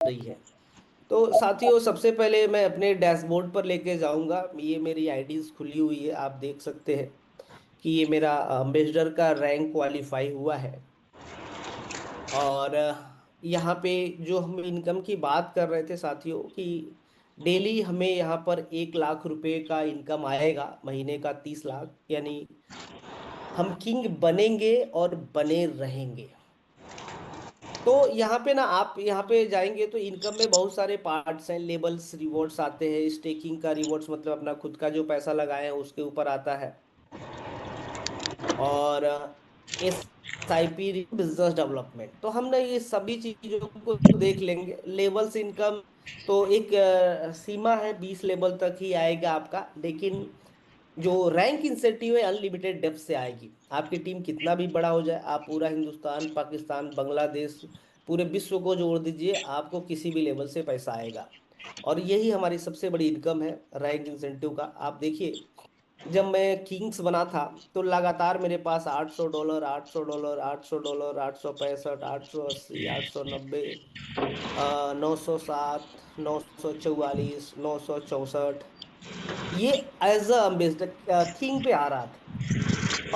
रही है। तो साथियों, सबसे पहले मैं अपने डैशबोर्ड पर लेके जाऊंगा। ये मेरी आईडीज खुली हुई है, आप देख सकते हैं कि ये मेरा एम्बेसडर का रैंक क्वालिफाई हुआ है। और यहाँ पे जो हम इनकम की बात कर रहे थे साथियों, कि डेली हमें यहाँ पर 1 लाख रुपए का इनकम आएगा, महीने का 30 लाख, यानी हम किंग बनेंगे और बने रहेंगे। तो यहाँ पे ना, आप यहाँ पे जाएंगे तो इनकम में बहुत सारे पार्ट्स हैं। लेबल्स रिवॉर्ड्स आते हैं, स्टेकिंग का रिवॉर्ड्स मतलब अपना खुद का जो पैसा लगाए हैं उसके ऊपर आता है। और SIP बिजनेस डेवलपमेंट, तो हमने ये सभी चीजों को देख लेंगे। लेवल्स इनकम तो एक सीमा है, 20 लेवल तक ही आएगा आपका। लेकिन जो रैंक इंसेंटिव है अनलिमिटेड डेप्थ से आएगी। आपकी टीम कितना भी बड़ा हो जाए, आप पूरा हिंदुस्तान, पाकिस्तान, बांग्लादेश, पूरे विश्व को जोड़ दीजिए, आपको किसी भी लेवल से पैसा आएगा। और यही हमारी सबसे बड़ी इनकम है, रैंक इंसेंटिव का। आप देखिए, जब मैं किंग्स बना था तो लगातार मेरे पास $800, $800, $800, 865, 880, 890, 907, 944, 964, ये एज अ अम्बेसडर किंग पे आ रहा था।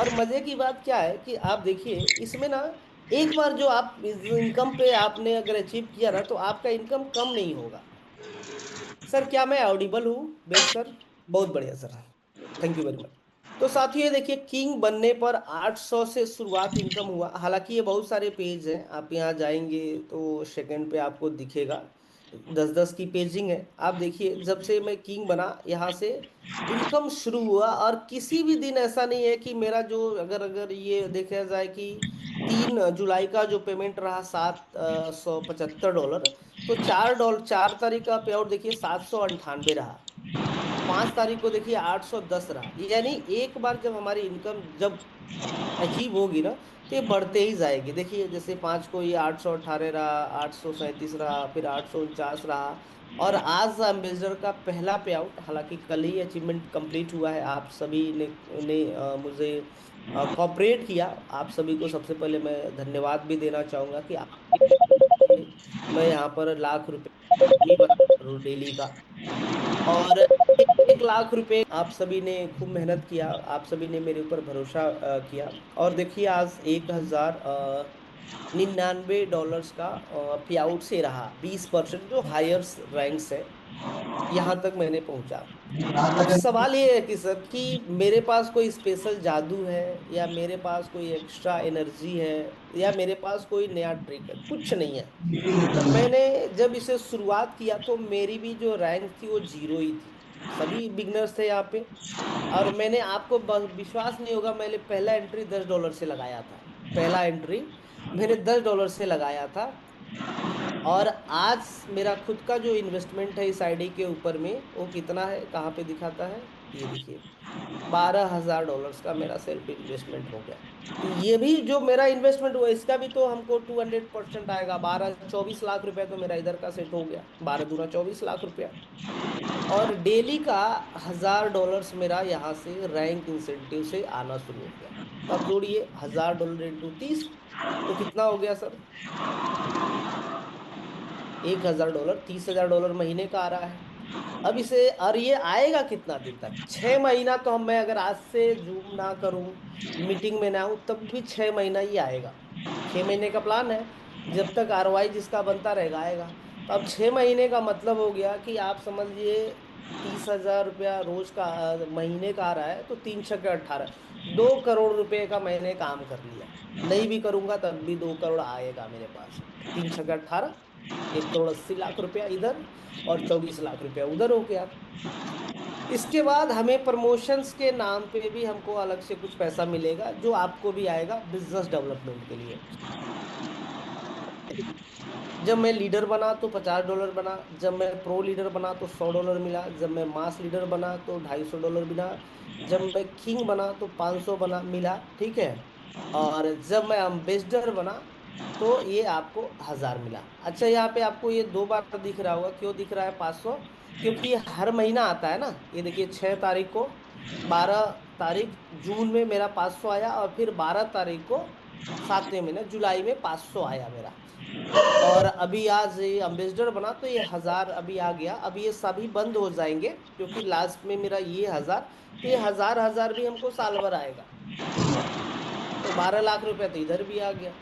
और मजे की बात क्या है कि आप देखिए इसमें ना, एक बार जो आप इस इनकम पे आपने अगर अचीव किया ना, तो आपका इनकम कम नहीं होगा। सर, क्या मैं ऑडिबल हूँ बेस सर? बहुत बढ़िया sir, thank you very much. तो साथियों, ये देखिए, किंग बनने पर 800 से शुरुआत इनकम हुआ। हालांकि ये बहुत सारे पेज हैं, आप यहाँ जाएंगे तो सेकंड पे आपको दिखेगा 10-10 की पेजिंग है। आप देखिए, जब से मैं किंग बना यहाँ से इनकम शुरू हुआ। और किसी भी दिन ऐसा नहीं है कि मेरा जो, अगर अगर ये देखा जाए कि 3 जुलाई का जो पेमेंट रहा, $775, तो $4, 4 तारीख का पे आउट देखिए 798 रहा। 5 तारीख को देखिए 810 रहा। यानी एक बार जब हमारी इनकम जब अचीव होगी ना, तो ये बढ़ते ही जाएगी। देखिए, जैसे 5 को ये 818 रहा, 837 रहा, फिर 849 रहा। और आज एम्बेसडर का पहला पे आउट, हालांकि कल ही अचीवमेंट कंप्लीट हुआ है। आप सभी ने मुझे कॉपरेट किया। आप सभी को सबसे पहले मैं धन्यवाद भी देना चाहूंगा कि आपके लिए मैं यहाँ पर ₹1 लाख ही बना डेली का। और 1 लाख रुपए आप सभी ने खूब मेहनत किया, आप सभी ने मेरे ऊपर भरोसा किया। और देखिए, आज 1,099 डॉलर्स का पे आउट से रहा, 20% जो हायर रैंक्स है, यहाँ तक मैंने पहुंचा। अब सवाल ये है कि सर, कि मेरे पास कोई स्पेशल जादू है, या मेरे पास कोई एक्स्ट्रा एनर्जी है, या मेरे पास कोई नया ट्रिक है? कुछ नहीं है। मैंने जब इसे शुरुआत किया तो मेरी भी जो रैंक थी वो 0 ही थी। सभी बिगनर्स थे यहाँ पे। और मैंने, आपको विश्वास नहीं होगा, मैंने पहला एंट्री $10 से लगाया था। पहला एंट्री मैंने $10 से लगाया था। और आज मेरा खुद का जो इन्वेस्टमेंट है इस आईडी के ऊपर में, वो कितना है, कहाँ पे दिखाता है, ये देखिए, $12,000 का मेरा सेल्फ इन्वेस्टमेंट हो गया। तो ये भी जो मेरा इन्वेस्टमेंट हुआ, इसका भी तो हमको 200% आएगा। 12-24 लाख रुपया तो मेरा इधर का सेट हो गया, 12 दूना 24 लाख रुपया। और डेली का $1,000 मेरा यहाँ से रैंक इंसेंटिव से आना शुरू हो गया। तो अब जोड़िए, $1,000 इंटू 30, तो कितना हो गया सर? $1,000, $30,000 महीने का आ रहा है। अब इसे, और ये आएगा कितना दिन तक? 6 महीना तो हम, मैं अगर आज से जूम ना करूं, मीटिंग में ना हूं, तब भी 6 महीना ही आएगा। 6 महीने का प्लान है, जब तक ROI जिसका बनता रहेगा आएगा। तो अब 6 महीने का मतलब हो गया कि आप समझ लिए, 30,000 रुपया रोज का, महीने का आ रहा है, तो 3 6 18, $2 करोड़ का मैंने काम कर लिया। नहीं भी करूंगा तब भी 2 करोड़ आएगा मेरे पास। 3 6 18, $1,80,00,000 इधर, और 24 लाख रुपया उधर हो गया। इसके बाद हमें प्रमोशंस के नाम पे भी हमको अलग से कुछ पैसा मिलेगा, जो आपको भी आएगा बिजनेस डेवलपमेंट के लिए। जब मैं लीडर बना तो $50 बना, जब मैं प्रो लीडर बना तो $100 मिला, जब मैं मास लीडर बना तो $250 मिला, जब मैं किंग बना तो 500 बना मिला, ठीक है। और जब मैं अम्बेसडर बना तो ये आपको 1,000 मिला। अच्छा, यहाँ पे आपको ये 2 बार दिख रहा होगा, क्यों दिख रहा है 500? क्योंकि ये हर महीना आता है ना। ये देखिए, 6 तारीख को, 12 तारीख जून में मेरा 500 आया, और फिर 12 तारीख को 7वें महीने जुलाई में 500 आया मेरा। और अभी आज ये अम्बेसडर बना तो ये 1000 अभी आ गया। अभी ये सभी बंद हो जाएंगे क्योंकि लास्ट में मेरा ये 1000, तो ये 1000 भी हमको साल भर आएगा। तो 12 लाख रुपया तो इधर भी आ गया।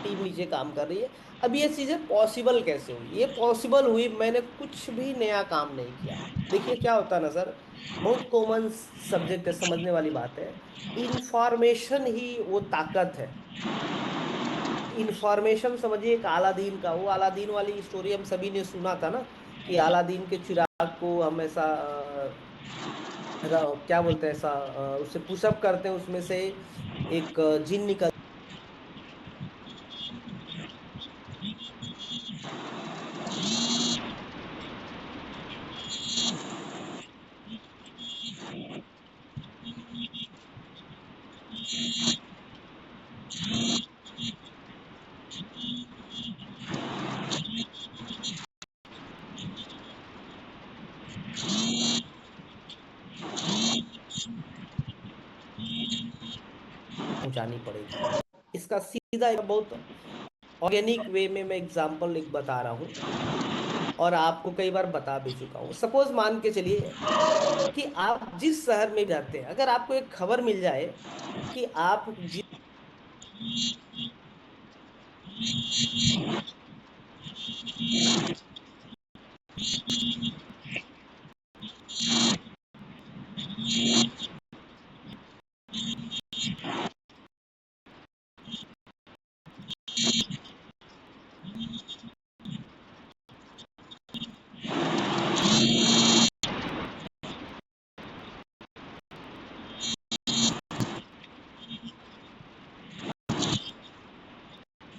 टीम नीचे काम कर रही है। अब ये चीजें पॉसिबल कैसे हुई? ये पॉसिबल हुई, मैंने कुछ भी नया काम नहीं किया। देखिए क्या होता है ना सर, बहुत कॉमन सब्जेक्ट है, समझने वाली बात है। इंफॉर्मेशन ही वो ताकत है। इंफॉर्मेशन समझिए, एक अलादीन का, वो अलादीन वाली स्टोरी हम सभी ने सुना था ना, कि अलादीन के चिराग को हम ऐसा क्या बोलते हैं, ऐसा उससे पुशअप करते हैं, उसमें से एक जिन निकल। पहुंचानी पड़ेगी। इसका सीधा एक बहुत ऑर्गेनिक वे में मैं एग्जांपल एक बता रहा हूँ, और आपको कई बार बता भी चुका हूँ। सपोज मान के चलिए कि आप जिस शहर में रहते हैं, अगर आपको एक खबर मिल जाए कि आप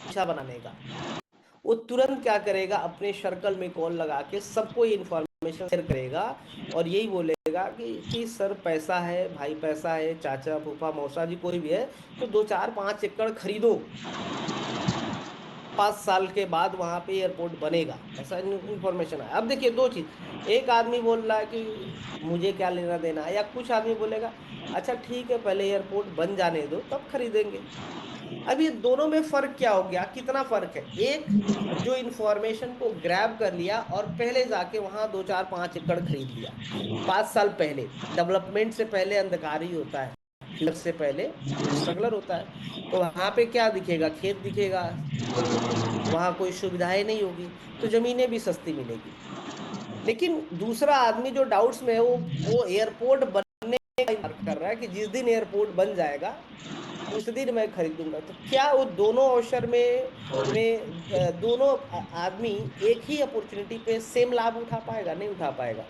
दिशा बनाने का, वो तुरंत क्या करेगा, अपने सर्कल में कॉल लगा के सबको इंफॉर्मेशन शेयर करेगा, और यही बोलेगा कि सर पैसा है भाई, पैसा है, चाचा फूफा मौसा जी कोई भी है, तो 2 4 5 एकड़ खरीदो, 5 साल के बाद वहां पे एयरपोर्ट बनेगा। ऐसा इंफॉर्मेशन है। अब देखिए दो चीज, एक आदमी बोल रहा है कि मुझे क्या लेना देना है, या कुछ आदमी बोलेगा अच्छा ठीक है पहले एयरपोर्ट बन जाने दो तब खरीदेंगे। अब ये दोनों में फर्क क्या हो गया, कितना फर्क है? एक जो इंफॉर्मेशन को ग्रैब कर लिया और पहले जाके वहां 2 4 5 एकड़ खरीद लिया, 5 साल पहले। डेवलपमेंट से पहले अंधकार ही होता है, फ्लड से पहले स्ट्रगलर होता है। तो वहां पे क्या दिखेगा, खेत दिखेगा, वहां कोई सुविधाएं नहीं होगी, तो जमीनें भी सस्ती मिलेगी। लेकिन दूसरा आदमी जो डाउट्स में है, वो एयरपोर्ट बनने का इंतजार कर रहा है कि जिस दिन एयरपोर्ट बन जाएगा उस दिन मैं खरीदूंगा। तो क्या वो दोनों अवसर में दोनों आदमी एक ही अपॉर्चुनिटी पे सेम लाभ उठा पाएगा? नहीं उठा पाएगा।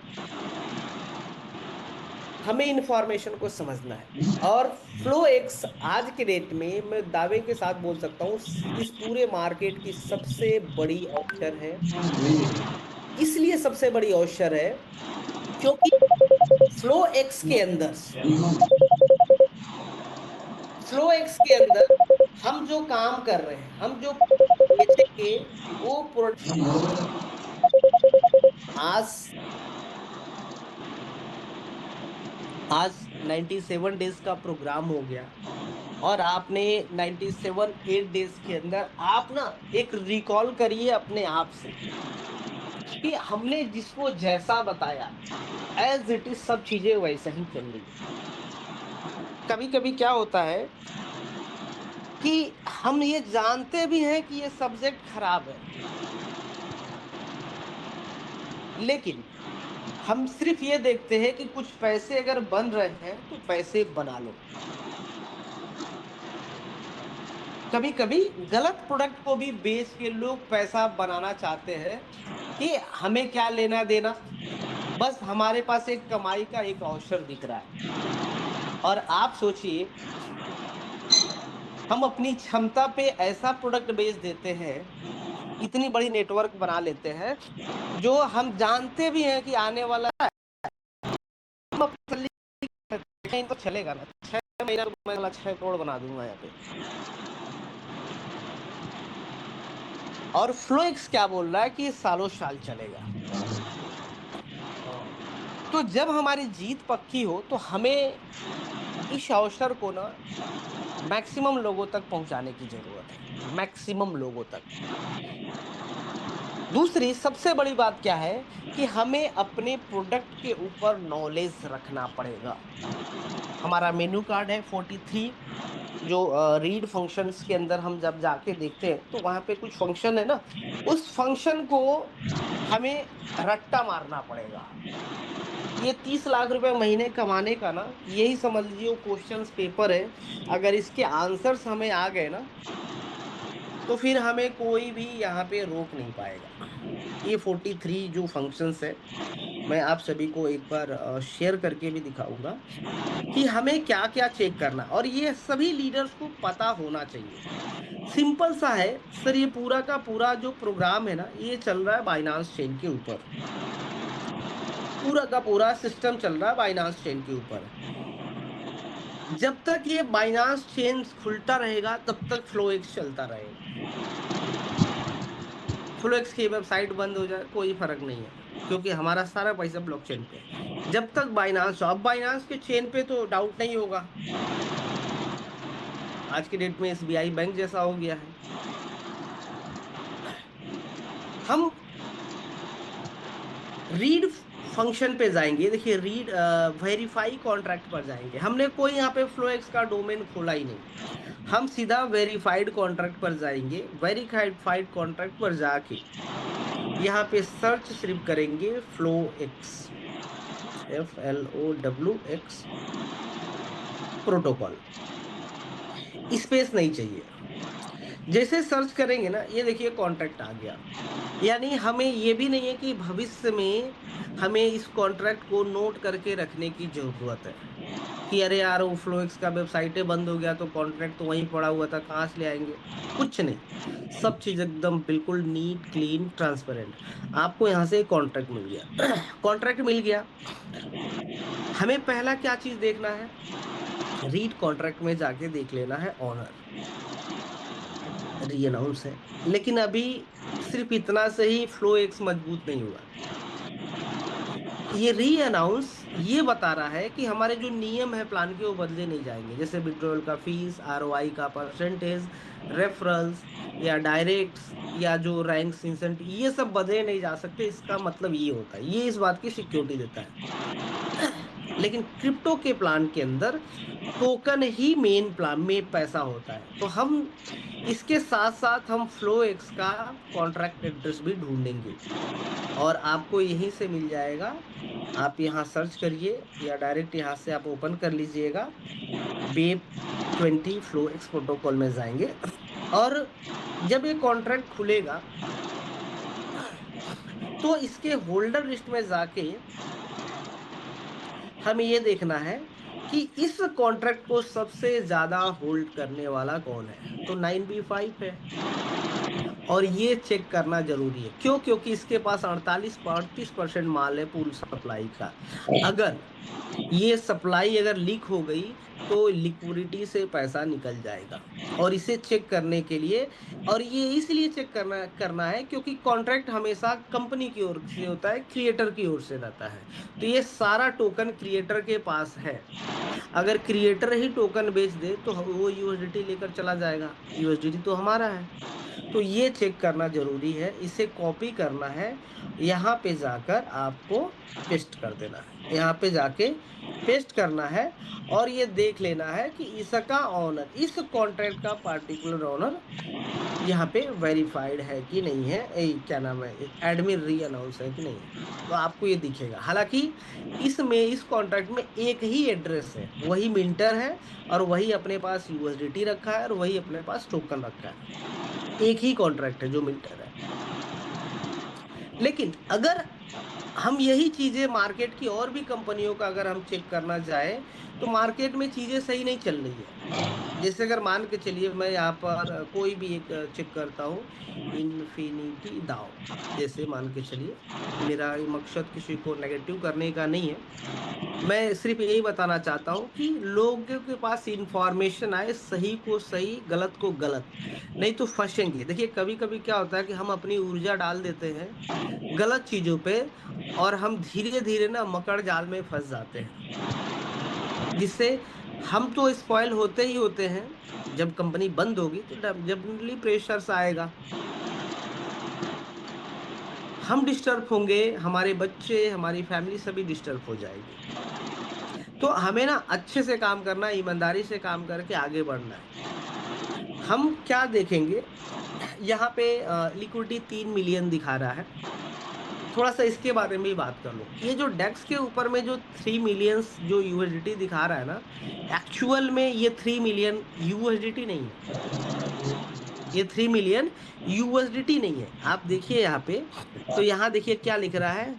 हमें इंफॉर्मेशन को समझना है। और फ्लो एक्स आज के डेट में मैं दावे के साथ बोल सकता हूँ इस पूरे मार्केट की सबसे बड़ी अवसर है। इसलिए सबसे बड़ी अवसर है क्योंकि फ्लो एक्स के अंदर, फ्लो एक्स के अंदर हम जो काम कर रहे हैं, हम जो बेचेंगे, वो प्रोडक्ट आज आज 97 डेज का प्रोग्राम हो गया, और आपने 97 8 डेज के अंदर आप ना एक रिकॉल करिए अपने आप से कि हमने जिसको जैसा बताया एज इट इज सब चीजें वैसा ही चल रही है। कभी कभी क्या होता है कि हम ये जानते भी हैं कि ये सब्जेक्ट खराब है, लेकिन हम सिर्फ ये देखते हैं कि कुछ पैसे अगर बन रहे हैं तो पैसे बना लो। कभी कभी गलत प्रोडक्ट को भी बेच के लोग पैसा बनाना चाहते हैं कि हमें क्या लेना देना, बस हमारे पास एक कमाई का एक अवसर दिख रहा है। और आप सोचिए, हम अपनी क्षमता पे ऐसा प्रोडक्ट बेच देते हैं, इतनी बड़ी नेटवर्क बना लेते हैं, जो हम जानते भी हैं कि आने वाला है, हम अपनी नहीं तो चलेगा ना, 6 महीना तो मैं 6 करोड़ बना दूंगा यहाँ पे। और फ्लोएक्स क्या बोल रहा है कि ये सालों साल चलेगा। तो जब हमारी जीत पक्की हो तो हमें इस अवसर को ना मैक्सिमम लोगों तक पहुंचाने की जरूरत है, मैक्सिमम लोगों तक। दूसरी सबसे बड़ी बात क्या है कि हमें अपने प्रोडक्ट के ऊपर नॉलेज रखना पड़ेगा। हमारा मेनू कार्ड है 43, जो रीड फंक्शंस के अंदर हम जब जाके देखते हैं तो वहां पे कुछ फंक्शन है ना, उस फंक्शन को हमें रट्टा मारना पड़ेगा। ये 30 लाख रुपए महीने कमाने का ना, यही समझ लीजिए वो क्वेश्चंस पेपर है। अगर इसके आंसर्स हमें आ गए ना, तो फिर हमें कोई भी यहाँ पे रोक नहीं पाएगा। ये 43 जो फंक्शंस है, मैं आप सभी को एक बार शेयर करके भी दिखाऊंगा कि हमें क्या क्या चेक करना, और ये सभी लीडर्स को पता होना चाहिए। सिंपल सा है सर, ये पूरा का पूरा जो प्रोग्राम है ना, ये चल रहा है बाइनांस चेन के ऊपर। पूरा का पूरा सिस्टम चल रहा है बाइनांस चेन के ऊपर। जब तक ये बाइनांस चेन खुलता रहेगा तब तक फ्लोएक्स चलता रहेगा। फ्लोएक्स की वेबसाइट बंद हो जाए कोई फर्क नहीं है, क्योंकि हमारा सारा पैसा ब्लॉकचेन पे है। जब तक बाइनांस, अब बाइनांस के चेन पे तो डाउट नहीं होगा। आज के डेट में एसबीआई बैंक जैसा हो गया है। हम रीड फंक्शन पे जाएंगे, देखिए रीड वेरीफाई कॉन्ट्रैक्ट पर जाएंगे। हमने कोई यहाँ पे फ्लोएक्स का डोमेन खोला ही नहीं, हम सीधा वेरीफाइड कॉन्ट्रैक्ट पर जाएंगे। वेरीफाइड कॉन्ट्रैक्ट पर जाके यहाँ पे सर्च सिर्फ करेंगे flow x, FLOWX protocol, space नहीं चाहिए। जैसे सर्च करेंगे ना, ये देखिए कॉन्ट्रैक्ट आ गया। यानी हमें ये भी नहीं है कि भविष्य में हमें इस कॉन्ट्रैक्ट को नोट करके रखने की जरूरत है कि अरे यार वो फ्लोएक्स का वेबसाइट बंद हो गया तो कॉन्ट्रैक्ट तो वहीं पड़ा हुआ था, कहाँ से ले आएंगे। कुछ नहीं, सब चीज एकदम बिल्कुल नीट क्लीन ट्रांसपेरेंट। आपको यहाँ से कॉन्ट्रैक्ट मिल गया। कॉन्ट्रैक्ट मिल गया, हमें पहला क्या चीज देखना है, रीड कॉन्ट्रैक्ट में जाके देख लेना है ऑनर, री अनाउंस है। लेकिन अभी सिर्फ इतना से ही फ्लो एक्स मजबूत नहीं हुआ। ये री अनाउंस ये बता रहा है कि हमारे जो नियम है प्लान के वो बदले नहीं जाएंगे, जैसे विड्रॉल का फीस, ROI का परसेंटेज, रेफरल्स या डायरेक्ट्स या जो रैंक्स इंसेंटिव, ये सब बदले नहीं जा सकते। इसका मतलब ये होता है, ये इस बात की सिक्योरिटी देता है। लेकिन क्रिप्टो के प्लान के अंदर टोकन ही मेन प्लान में पैसा होता है, तो हम इसके साथ साथ हम फ्लो एक्स का कॉन्ट्रैक्ट एड्रेस भी ढूंढेंगे और आपको यहीं से मिल जाएगा। आप यहाँ सर्च करिए या डायरेक्ट यहाँ से आप ओपन कर लीजिएगा, BEP20 फ्लो एक्स प्रोटोकॉल में जाएंगे और जब ये कॉन्ट्रैक्ट खुलेगा तो इसके होल्डर लिस्ट में जाके हमें ये देखना है कि इस कॉन्ट्रैक्ट को सबसे ज्यादा होल्ड करने वाला कौन है, तो 9B5 है। और ये चेक करना जरूरी है, क्यों? क्योंकि इसके पास 38-38% माल है पूल सप्लाई का। अगर ये सप्लाई अगर लीक हो गई तो लिक्विडिटी से पैसा निकल जाएगा। और इसे चेक करने के लिए, और ये इसलिए चेक करना है क्योंकि कॉन्ट्रैक्ट हमेशा कंपनी की ओर से होता है, क्रिएटर की ओर से रहता है। तो ये सारा टोकन क्रिएटर के पास है। अगर क्रिएटर ही टोकन बेच दे तो वो यूएसडीटी लेकर चला जाएगा, यूएसडीटी तो हमारा है। तो ये चेक करना जरूरी है, इसे कॉपी करना है, यहाँ पे जाकर आपको पेस्ट कर देना है, यहाँ पे जाके पेस्ट करना है और ये देख लेना है कि इसका ऑनर, इस कॉन्ट्रैक्ट का पार्टिकुलर ऑनर यहाँ पे वेरीफाइड है कि नहीं है, क्या नाम है, एडमिन री अनाउंस है कि नहीं है। तो आपको ये दिखेगा। हालांकि इसमें इस कॉन्ट्रैक्ट में एक ही एड्रेस है, वही मिंटर है और वही अपने पास यूएसडीटी रखा है और वही अपने पास टोकन रखा है, एक ही कॉन्ट्रैक्ट है जो मिंटर है। लेकिन अगर हम यही चीजें मार्केट की और भी कंपनियों का अगर हम चेक करना चाहे तो मार्केट में चीजें सही नहीं चल रही है। जैसे अगर मान के चलिए मैं यहाँ पर कोई भी एक चेक करता हूँ, इन्फिनिटी दाव जैसे मान के चलिए, मेरा मकसद किसी को नेगेटिव करने का नहीं है, मैं सिर्फ यही बताना चाहता हूँ कि लोगों के पास इंफॉर्मेशन आए, सही को सही गलत को गलत, नहीं तो फंसेंगे। देखिए कभी कभी क्या होता है कि हम अपनी ऊर्जा डाल देते हैं गलत चीजों पे और हम धीरे धीरे ना मकड़ जाल में फंस जाते हैं, जिससे हम तो स्पॉइल होते ही होते हैं। जब कंपनी बंद होगी तो डेफिनेटली प्रेशर्स आएगा, हम डिस्टर्ब होंगे, हमारे बच्चे, हमारी फैमिली सभी डिस्टर्ब हो जाएगी। तो हमें ना अच्छे से काम करना है, ईमानदारी से काम करके आगे बढ़ना है। हम क्या देखेंगे, यहाँ पे लिक्विडिटी 3 मिलियन दिखा रहा है। थोड़ा सा इसके बारे में भी बात कर लो। ये जो डेक्स के ऊपर में जो 3 मिलियंस जो यूएसडीटी दिखा रहा है ना, एक्चुअल में ये 3 मिलियन यूएसडीटी नहीं है। ये 3 मिलियन यूएसडीटी नहीं है। आप देखिए यहाँ पे, तो यहाँ देखिए क्या लिख रहा है,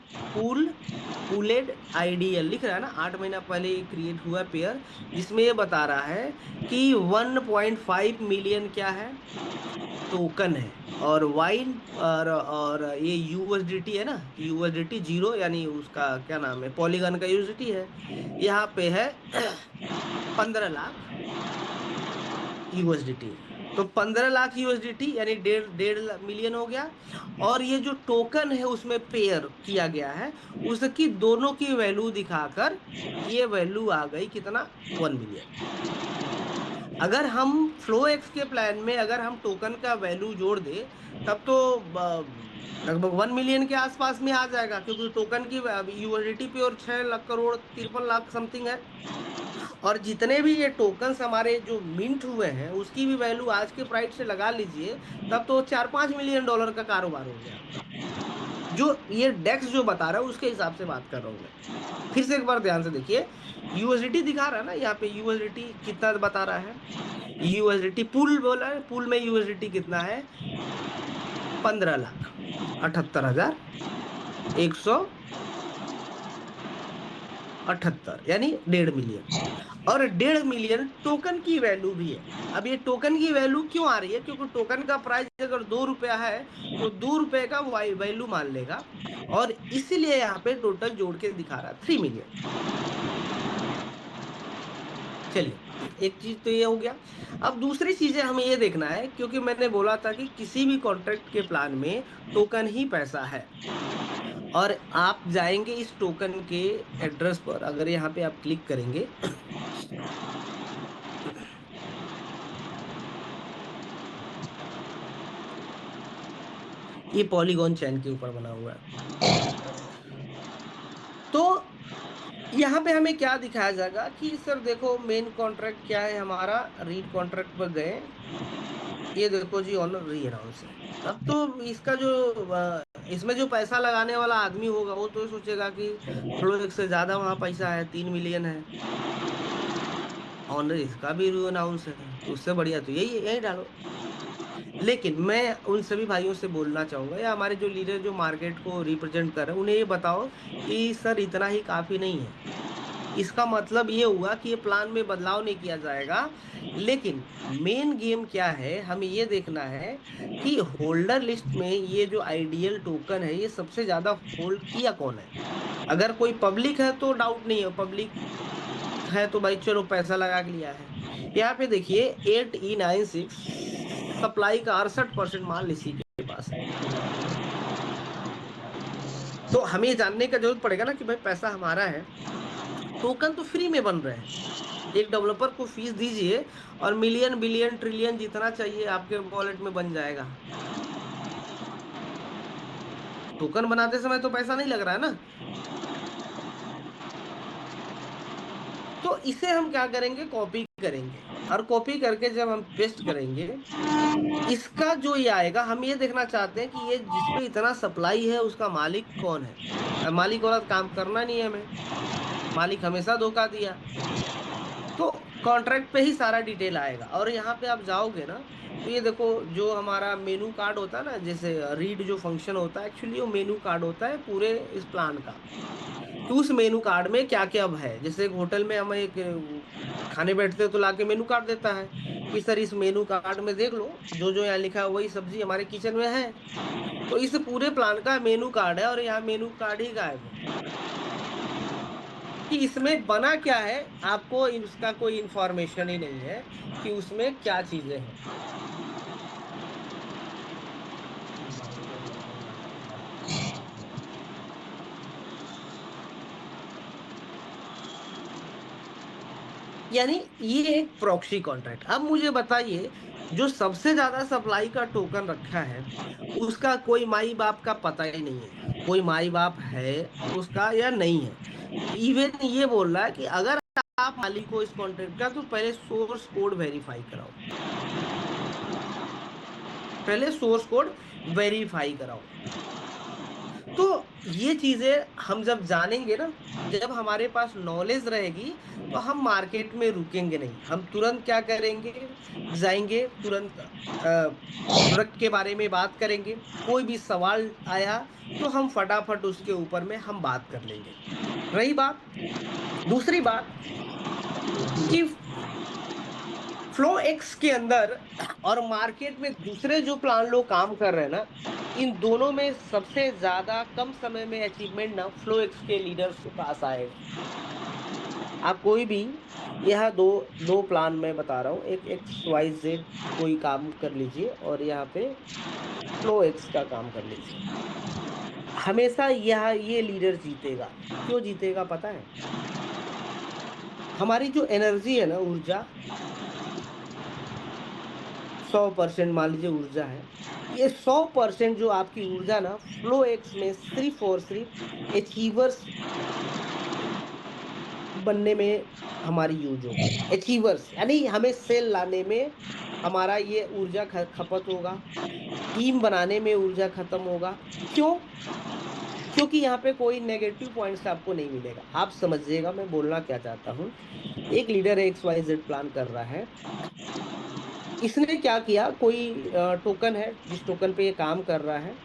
पूलेड आईडीएल लिख रहा है ना, 8 महीना पहले ये क्रिएट हुआ पेयर, जिसमें ये बता रहा है कि 1.5 मिलियन क्या है, टोकन है। और वाइन और ये यूएसडीटी है ना, यूएसडीटी जीरो, यानी उसका क्या नाम है, पॉलीगन का यूएसडीटी है, यहाँ पे है 15 लाख यूएसडीटी। तो 15 लाख यूएसडीटी यानी डेढ़ डेढ़ मिलियन हो गया। और ये जो टोकन है उसमें पेयर किया गया है, उसकी दोनों की वैल्यू दिखाकर ये वैल्यू आ गई कितना, 1 मिलियन। अगर हम फ्लो एक्स के प्लान में अगर हम टोकन का वैल्यू जोड़ दे, तब तो लगभग 1 मिलियन के आसपास में आ जाएगा, क्योंकि टोकन की यूएसडीटी पे और 6 लाख करोड़ 53 लाख समथिंग है। और जितने भी ये टोकन्स हमारे जो मिंट हुए हैं उसकी भी वैल्यू आज के प्राइस से लगा लीजिए, तब तो 4-5 मिलियन डॉलर का कारोबार हो गया आपका। जो ये डेक्स जो बता रहा है उसके हिसाब से बात कर रहा हूँ मैं। फिर से एक बार ध्यान से देखिए, यूएसडीटी दिखा रहा है ना यहाँ पे, यूएसडीटी कितना बता रहा है, यूएसडीटी पूल बोला है, पूल में यूएसडीटी कितना है, 15,78,178, यानी 1.5 मिलियन। और 1.5 मिलियन टोकन की वैल्यू भी है। अब ये टोकन की वैल्यू क्यों आ रही है, क्योंकि टोकन का प्राइस अगर 2 रुपया है तो 2 रुपए का वैल्यू मान लेगा, और इसीलिए यहाँ पे टोटल जोड़ के दिखा रहा है 3 मिलियन। चलिए, एक चीज तो ये हो गया। अब दूसरी चीजें हमें ये देखना है, क्योंकि मैंने बोला था कि किसी भी कॉन्ट्रैक्ट के प्लान में टोकन ही पैसा है। और आप जाएंगे इस टोकन के एड्रेस पर, अगर यहाँ पे आप क्लिक करेंगे, ये पॉलीगॉन चैन के ऊपर बना हुआ है। तो यहाँ पे हमें क्या दिखाया जाएगा कि सर देखो मेन कॉन्ट्रैक्ट क्या है हमारा, रीड कॉन्ट्रैक्ट पर गए, ये देखो जी ऑनर री अनाउंस है। अब तो इसका जो इसमें जो पैसा लगाने वाला आदमी होगा वो तो सोचेगा कि फ्लो एक से ज्यादा वहां पैसा है, 3 मिलियन है, ऑनर इसका भी री अनाउंस है, तो उससे बढ़िया तो यही यही डालो। लेकिन मैं उन सभी भाइयों से बोलना चाहूंगा, या हमारे जो लीडर जो मार्केट को रिप्रेजेंट कर रहे हैं, उन्हें ये बताओ कि सर इतना ही काफी नहीं है। इसका मतलब ये हुआ कि ये प्लान में बदलाव नहीं किया जाएगा। लेकिन मेन गेम क्या है, हमें ये देखना है कि होल्डर लिस्ट में ये जो आइडियल टोकन है ये सबसे ज्यादा होल्ड किया कौन है। अगर कोई पब्लिक है तो डाउट नहीं है, पब्लिक है तो भाई चलो पैसा लगा के लिया है। यहाँ पे देखिए 8E96 सप्लाई का 68% माल इसी के पास है। तो हमें ये जानने का जरूरत पड़ेगा ना कि भाई पैसा हमारा है, टोकन तो फ्री में बन रहे हैं, एक डेवलपर को फीस दीजिए और मिलियन बिलियन ट्रिलियन जितना चाहिए आपके वॉलेट में बन जाएगा। टोकन बनाते समय तो पैसा नहीं लग रहा है ना। तो इसे हम क्या करेंगे, कॉपी करेंगे, और कॉपी करके जब हम पेस्ट करेंगे, इसका जो ये आएगा, हम ये देखना चाहते हैं कि ये जिसपे इतना सप्लाई है उसका मालिक कौन है। अब मालिक वाला काम करना नहीं है हमें, मालिक हमेशा धोखा दिया। तो कॉन्ट्रैक्ट पे ही सारा डिटेल आएगा। और यहाँ पे आप जाओगे ना, तो ये देखो जो हमारा मेनू कार्ड होता है ना, जैसे रीड जो फंक्शन होता है, एक्चुअली वो मेनू कार्ड होता है पूरे इस प्लान का। तो उस मेनू कार्ड में क्या क्या है, जैसे एक होटल में हम एक खाने बैठते हैं तो लाके मेनू कार्ड देता है कि सर इस मेनू कार्ड में देख लो, जो जो यहाँ लिखा है वही सब्जी हमारे किचन में है। तो इस पूरे प्लान का मेनू कार्ड है, और यहाँ मेनू कार्ड ही गायब है कि इसमें बना क्या है, आपको इसका कोई इंफॉर्मेशन ही नहीं है कि उसमें क्या चीजें हैं। यानी ये एक प्रॉक्सी कॉन्ट्रैक्ट। अब मुझे बताइए, जो सबसे ज्यादा सप्लाई का टोकन रखा है उसका कोई माई बाप का पता ही नहीं है, कोई माई बाप है उसका या नहीं है। इवन ये बोल रहा है कि अगर आप मालिक हो इस कॉन्ट्रैक्ट का तो पहले सोर्स कोड वेरीफाई कराओ, पहले सोर्स कोड वेरीफाई कराओ। तो ये चीजें हम जब जानेंगे ना, जब हमारे पास नॉलेज रहेगी, तो हम मार्केट में रुकेंगे नहीं, हम तुरंत क्या करेंगे, जाएंगे तुरंत प्रोडक्ट के बारे में बात करेंगे। कोई भी सवाल आया तो हम फटाफट उसके ऊपर में हम बात कर लेंगे। रही बात, दूसरी बात कि फ्लो एक्स के अंदर और मार्केट में दूसरे जो प्लान लोग काम कर रहे हैं ना, इन दोनों में सबसे ज्यादा कम समय में अचीवमेंट ना फ्लो एक्स के लीडर्स के पास आएगा। आप कोई भी यहाँ दो दो प्लान मैं बता रहा हूँ, एक एक्स वाई जेड कोई काम कर लीजिए और यहाँ पे फ्लो एक्स का काम कर लीजिए। हमेशा यह ये लीडर जीतेगा। क्यों जीतेगा पता है? हमारी जो एनर्जी है ना, ऊर्जा, 100% मान लीजिए ऊर्जा है, ये 100% जो आपकी ऊर्जा ना फ्लो एक्स में सिर्फ और सिर्फ अचीवर्स बनने में हमारी यूज होगा। अचीवर्स यानी हमें सेल लाने में हमारा ये ऊर्जा खपत होगा, टीम बनाने में ऊर्जा खत्म होगा। क्यों? क्योंकि यहाँ पे कोई नेगेटिव पॉइंट्स आपको नहीं मिलेगा। आप समझिएगा मैं बोलना क्या चाहता हूँ। एक leader X Y Z plan कर रहा है, इसने क्या किया, कोई टोकन है जिस टोकन पे ये काम कर रहा है,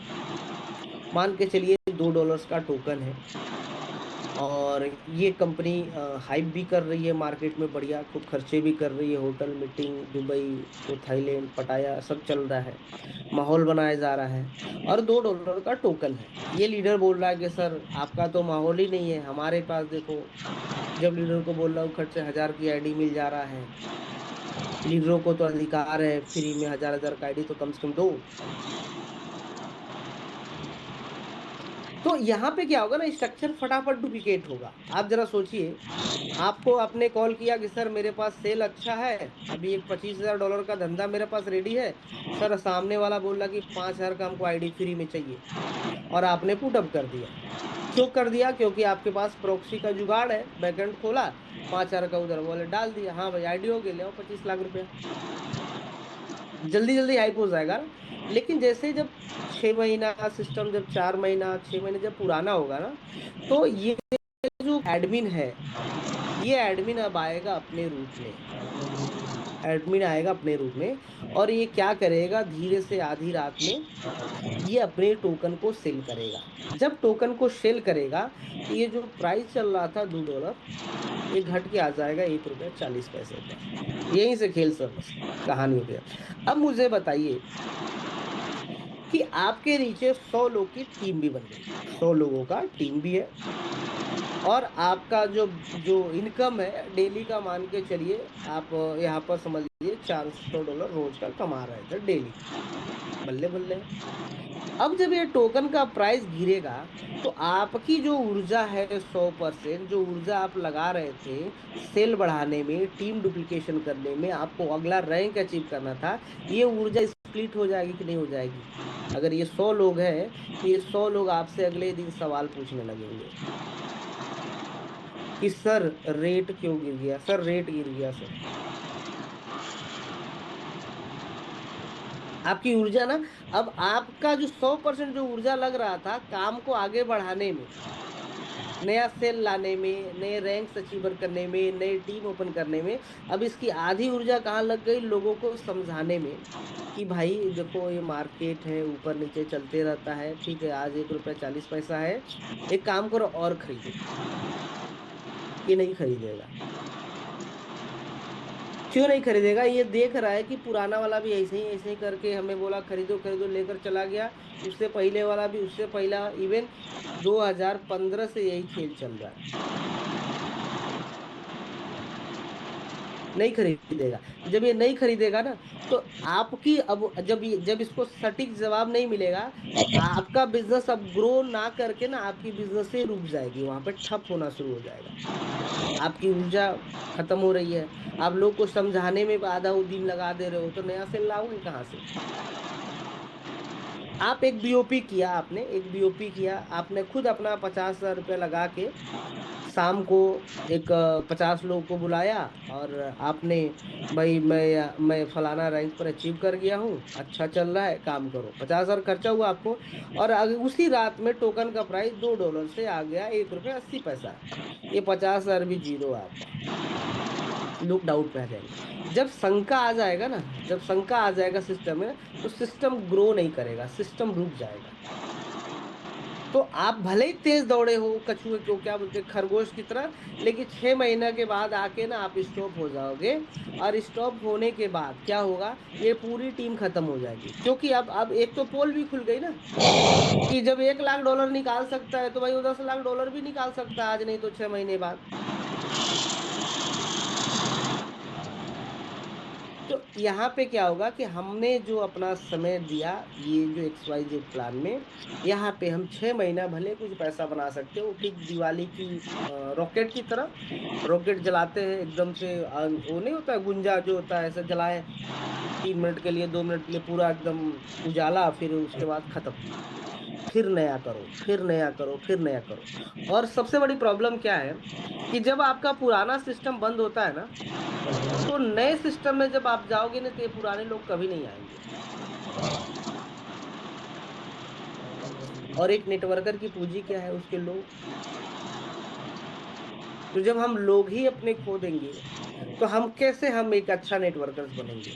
मान के चलिए $2 का टोकन है, और ये कंपनी हाइप भी कर रही है मार्केट में, बढ़िया खूब खर्चे भी कर रही है, होटल मीटिंग दुबई तो थाईलैंड पटाया सब चल रहा है, माहौल बनाया जा रहा है, और $2 का टोकन है। ये लीडर बोल रहा है कि सर आपका तो माहौल ही नहीं है, हमारे पास देखो। जब लीडर को बोल रहा हूँ खर्च से 1000 की आईडी मिल जा रहा है, लीडरों को तो अधिकार है फ्री में 1000 का आईडी तो कम से कम दो। तो यहाँ पे क्या होगा ना, स्ट्रक्चर फटाफट डुप्लीकेट होगा। आप जरा सोचिए, आपको आपने कॉल किया कि सर मेरे पास सेल अच्छा है, अभी एक $25,000 का धंधा मेरे पास रेडी है। सर सामने वाला बोल रहा कि 5,000 का हमको आईडी फ्री में चाहिए, और आपने पुटअप कर दिया। क्यों कर दिया? क्योंकि आपके पास प्रॉक्सी का जुगाड़ है, बैकएंड खोला, 5,000 का उधर वॉलेट डाल दिया, हाँ भाई आईडी हो गया, ले आओ 25 लाख रुपया, जल्दी जल्दी हाइप हो जाएगा ना। लेकिन जैसे जब 6 महीना सिस्टम, जब 4 महीना 6 महीने जब पुराना होगा ना, तो ये जो एडमिन है, ये एडमिन अब आएगा अपने रूप में, एडमिन आएगा अपने रूप में, और ये क्या करेगा, धीरे से आधी रात में ये अपने टोकन को सेल करेगा। जब टोकन को सेल करेगा तो ये जो प्राइस चल रहा था $2, ये घट के आ जाएगा $1.40 पर। यहीं से खेल सब कहानी हो गया। अब मुझे बताइए कि आपके नीचे 100 लोग की टीम भी बन गई, 100 लोगों का टीम भी है, और आपका जो जो इनकम है डेली का, मान के चलिए आप यहाँ पर समझ लीजिए $400 रोज का कमा रहे थे डेली। बल्ले बल्ले। अब जब ये टोकन का प्राइस गिरेगा, तो आपकी जो ऊर्जा है 100%, जो ऊर्जा आप लगा रहे थे सेल बढ़ाने में, टीम डुप्लीकेशन करने में, आपको अगला रैंक अचीव करना था, ये ऊर्जा स्प्लिट हो जाएगी कि नहीं हो जाएगी? अगर ये 100 लोग हैं तो ये 100 लोग आपसे अगले दिन सवाल पूछने लगेंगे कि सर रेट क्यों गिर गया, सर रेट गिर गया सर। आपकी ऊर्जा ना, अब आपका जो 100% जो ऊर्जा लग रहा था काम को आगे बढ़ाने में, नया सेल लाने में, नए रैंक्स अचीवर करने में, नई टीम ओपन करने में, अब इसकी आधी ऊर्जा कहाँ लग गई, लोगों को समझाने में कि भाई देखो ये मार्केट है, ऊपर नीचे चलते रहता है, ठीक है आज $1.40 है, एक काम करो और खरीदो। ये नहीं खरीदेगा। क्यों नहीं खरीदेगा? ये देख रहा है कि पुराना वाला भी ऐसे ही करके हमें बोला खरीदो खरीदो, लेकर चला गया, उससे पहले वाला भी, उससे पहला, इवन 2015 से यही खेल चल रहा है। नहीं खरीदेगा। जब ये नहीं खरीदेगा ना, तो आपकी अब जब इसको सटीक जवाब नहीं मिलेगा, तो आपका बिजनेस अब ग्रो ना करके ना आपकी बिजनेस से रुक जाएगी, वहां पे ठप होना शुरू हो जाएगा। आपकी ऊर्जा खत्म हो रही है। आप लोग को समझाने में आधा वो दिन लगा दे रहे हो, तो नया सेल लाओगे कहाँ से? आप एक बीओपी किया, आपने एक बीओपी किया, आपने खुद अपना 50,000 रुपया लगा के शाम को एक 50 लोग को बुलाया, और आपने, भाई मैं फलाना रैंक पर अचीव कर गया हूँ, अच्छा चल रहा है, काम करो, 50,000 खर्चा हुआ आपको। और उसी रात में टोकन का प्राइस $2 से आ गया ₹1.80। ये 50,000 भी जीरो है आपका। लोग डाउट में आ जाएंगे। जब शंका आ जाएगा ना, जब शंका आ जाएगा सिस्टम में, तो सिस्टम ग्रो नहीं करेगा, सिस्टम रुक जाएगा। तो आप भले ही तेज दौड़े हो कछुए को क्या बोलते हैं, खरगोश की तरह, लेकिन 6 महीने के बाद आके ना आप स्टॉप हो जाओगे। और स्टॉप होने के बाद क्या होगा, ये पूरी टीम खत्म हो जाएगी, क्योंकि अब एक तो पोल भी खुल गई ना, कि जब $1 लाख निकाल सकता है, तो भाई वो $10 लाख भी निकाल सकता है, आज नहीं तो 6 महीने बाद। तो यहाँ पे क्या होगा कि हमने जो अपना समय दिया, ये जो XYZ प्लान में, यहाँ पे हम 6 महीना भले कुछ पैसा बना सकते हो, ठीक दिवाली की रॉकेट की तरह। रॉकेट जलाते हैं एकदम से, वो नहीं होता है गुंजा जो होता है, ऐसे जलाए 3 मिनट के लिए, 2 मिनट के लिए पूरा एकदम उजाला, फिर उसके बाद खत्म। फिर नया करो, फिर नया करो, फिर नया करो। और सबसे बड़ी प्रॉब्लम क्या है, कि जब आपका पुराना सिस्टम बंद होता है ना, तो नए सिस्टम में जब आप जाओगे ना, तो ये पुराने लोग कभी नहीं आएंगे। और एक नेटवर्कर की पूंजी क्या है, उसके लोग। तो जब हम लोग ही अपने खो देंगे, तो हम एक अच्छा नेटवर्कर्स बनेंगे?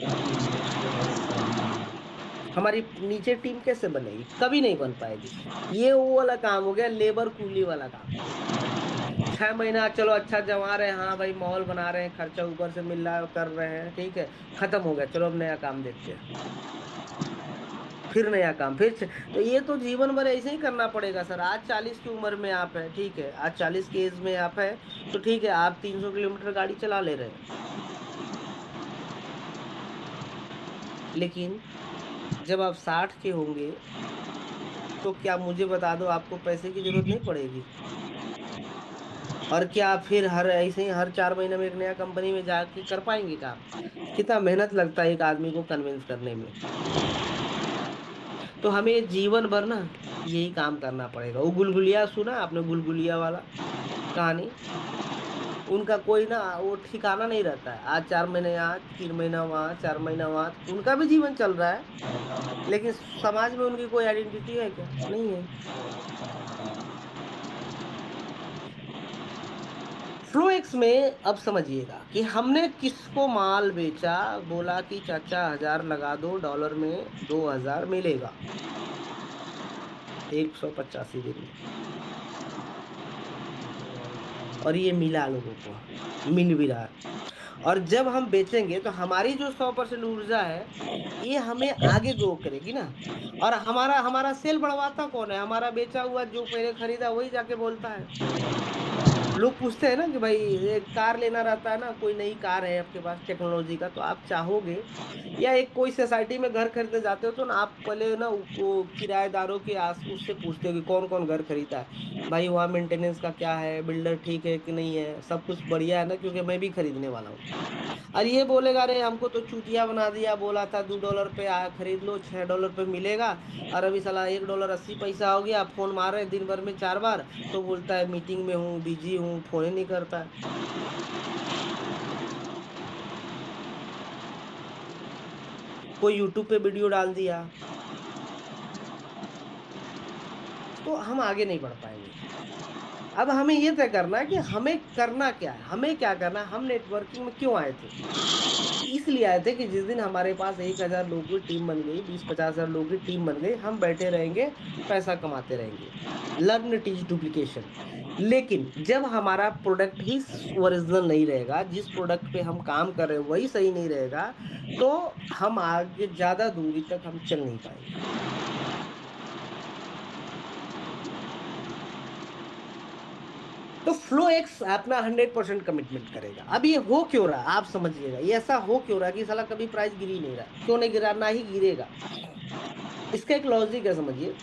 हमारी नीचे टीम कैसे बनेगी? कभी नहीं बन पाएगी। ये वो वाला काम हो गया, लेबर कूली वाला काम। 6 महीना चलो अच्छा जमा रहे हैं, हाँ भाई माहौल बना रहे हैं, खर्चा ऊपर से मिल रहा है, कर रहे हैं, ठीक है, खत्म हो गया, चलो अब नया काम देखते हैं। फिर नया काम, तो ये तो जीवन भर ऐसे ही करना पड़ेगा सर। आज 40 की उम्र में आप है, ठीक है, आज 40 की एज में आप है, तो ठीक है, आप 300 किलोमीटर गाड़ी चला ले रहे हैं। लेकिन जब आप 60 के होंगे, तो क्या मुझे बता दो, आपको पैसे की जरूरत नहीं पड़ेगी? और क्या आप फिर हर ऐसे ही हर 4 महीने में एक नया कंपनी में जाके कर पाएंगे काम? कितना मेहनत लगता है एक आदमी को कन्विंस करने में। तो हमें जीवन भर ना यही काम करना पड़ेगा। वो गुलगुलिया सुना आपने, गुलगुलिया वाला कहानी? उनका कोई ना वो ठिकाना नहीं रहता है, आज 4 महीने यहाँ, 3 महीना वहाँ, 4 महीना वहाँ, उनका भी जीवन चल रहा है, लेकिन समाज में उनकी कोई आइडेंटिटी है क्या? नहीं है। फ्लो एक्स में अब समझिएगा कि हमने किसको माल बेचा, बोला कि चाचा 1,000 लगा दो, डॉलर में 2,000 मिलेगा 185 दिन में। और ये मिला लोगों को, मिल भी रहा है। और जब हम बेचेंगे, तो हमारी जो 100% ऊर्जा है, ये हमें आगे ग्रो करेगी ना। और हमारा हमारा सेल बढ़वाता कौन है? हमारा बेचा हुआ जो पहले खरीदा वही जाके बोलता है। लोग पूछते हैं ना कि भाई एक कार लेना रहता है ना, कोई नई कार है आपके पास टेक्नोलॉजी का, तो आप चाहोगे, या एक कोई सोसाइटी में घर खरीदने जाते हो, तो ना आप पहले ना वो किराएदारों के आस उससे पूछते हो कि कौन कौन घर खरीदा है, भाई वहाँ मेंटेनेंस का क्या है, बिल्डर ठीक है कि नहीं है, सब कुछ बढ़िया है ना, क्योंकि मैं भी खरीदने वाला हूँ। और ये बोलेगा, अरे हमको तो चूतिया बना दिया, बोला था $2 पे खरीद लो, $6 पे मिलेगा, और अभी साला $1.80 हो गया, फोन मार रहे हैं दिन भर में 4 बार, तो बोलता है मीटिंग में हूँ, बिजी हूँ, फोन ही नहीं करता है। कोई यूट्यूब पे वीडियो डाल दिया, तो हम आगे नहीं बढ़ पाएंगे। अब हमें ये तय करना है कि हमें करना क्या है, हमें क्या करना है, हम नेटवर्किंग में क्यों आए थे? इसलिए आए थे कि जिस दिन हमारे पास 1,000 लोगों की टीम बन गई, 20-50 हजार लोगों की टीम बन गई, हम बैठे रहेंगे, पैसा कमाते रहेंगे, लर्न टीच डुप्लीकेशन। लेकिन जब हमारा प्रोडक्ट ही ओरिजिनल नहीं रहेगा, जिस प्रोडक्ट पे हम काम कर रहे हैं वही सही नहीं रहेगा, तो हम आगे ज्यादा दूरी तक हम चल नहीं पाएंगे। तो फ्लो एक्स अपना 100% कमिटमेंट करेगा। अब ये हो क्यों रहा आप समझिएगा, ये ऐसा हो क्यों रहा कि साला कभी प्राइस गिर ही नहीं रहा, क्यों नहीं गिरा, ना ही गिरेगा। इसका एक लॉजिक है, समझिए।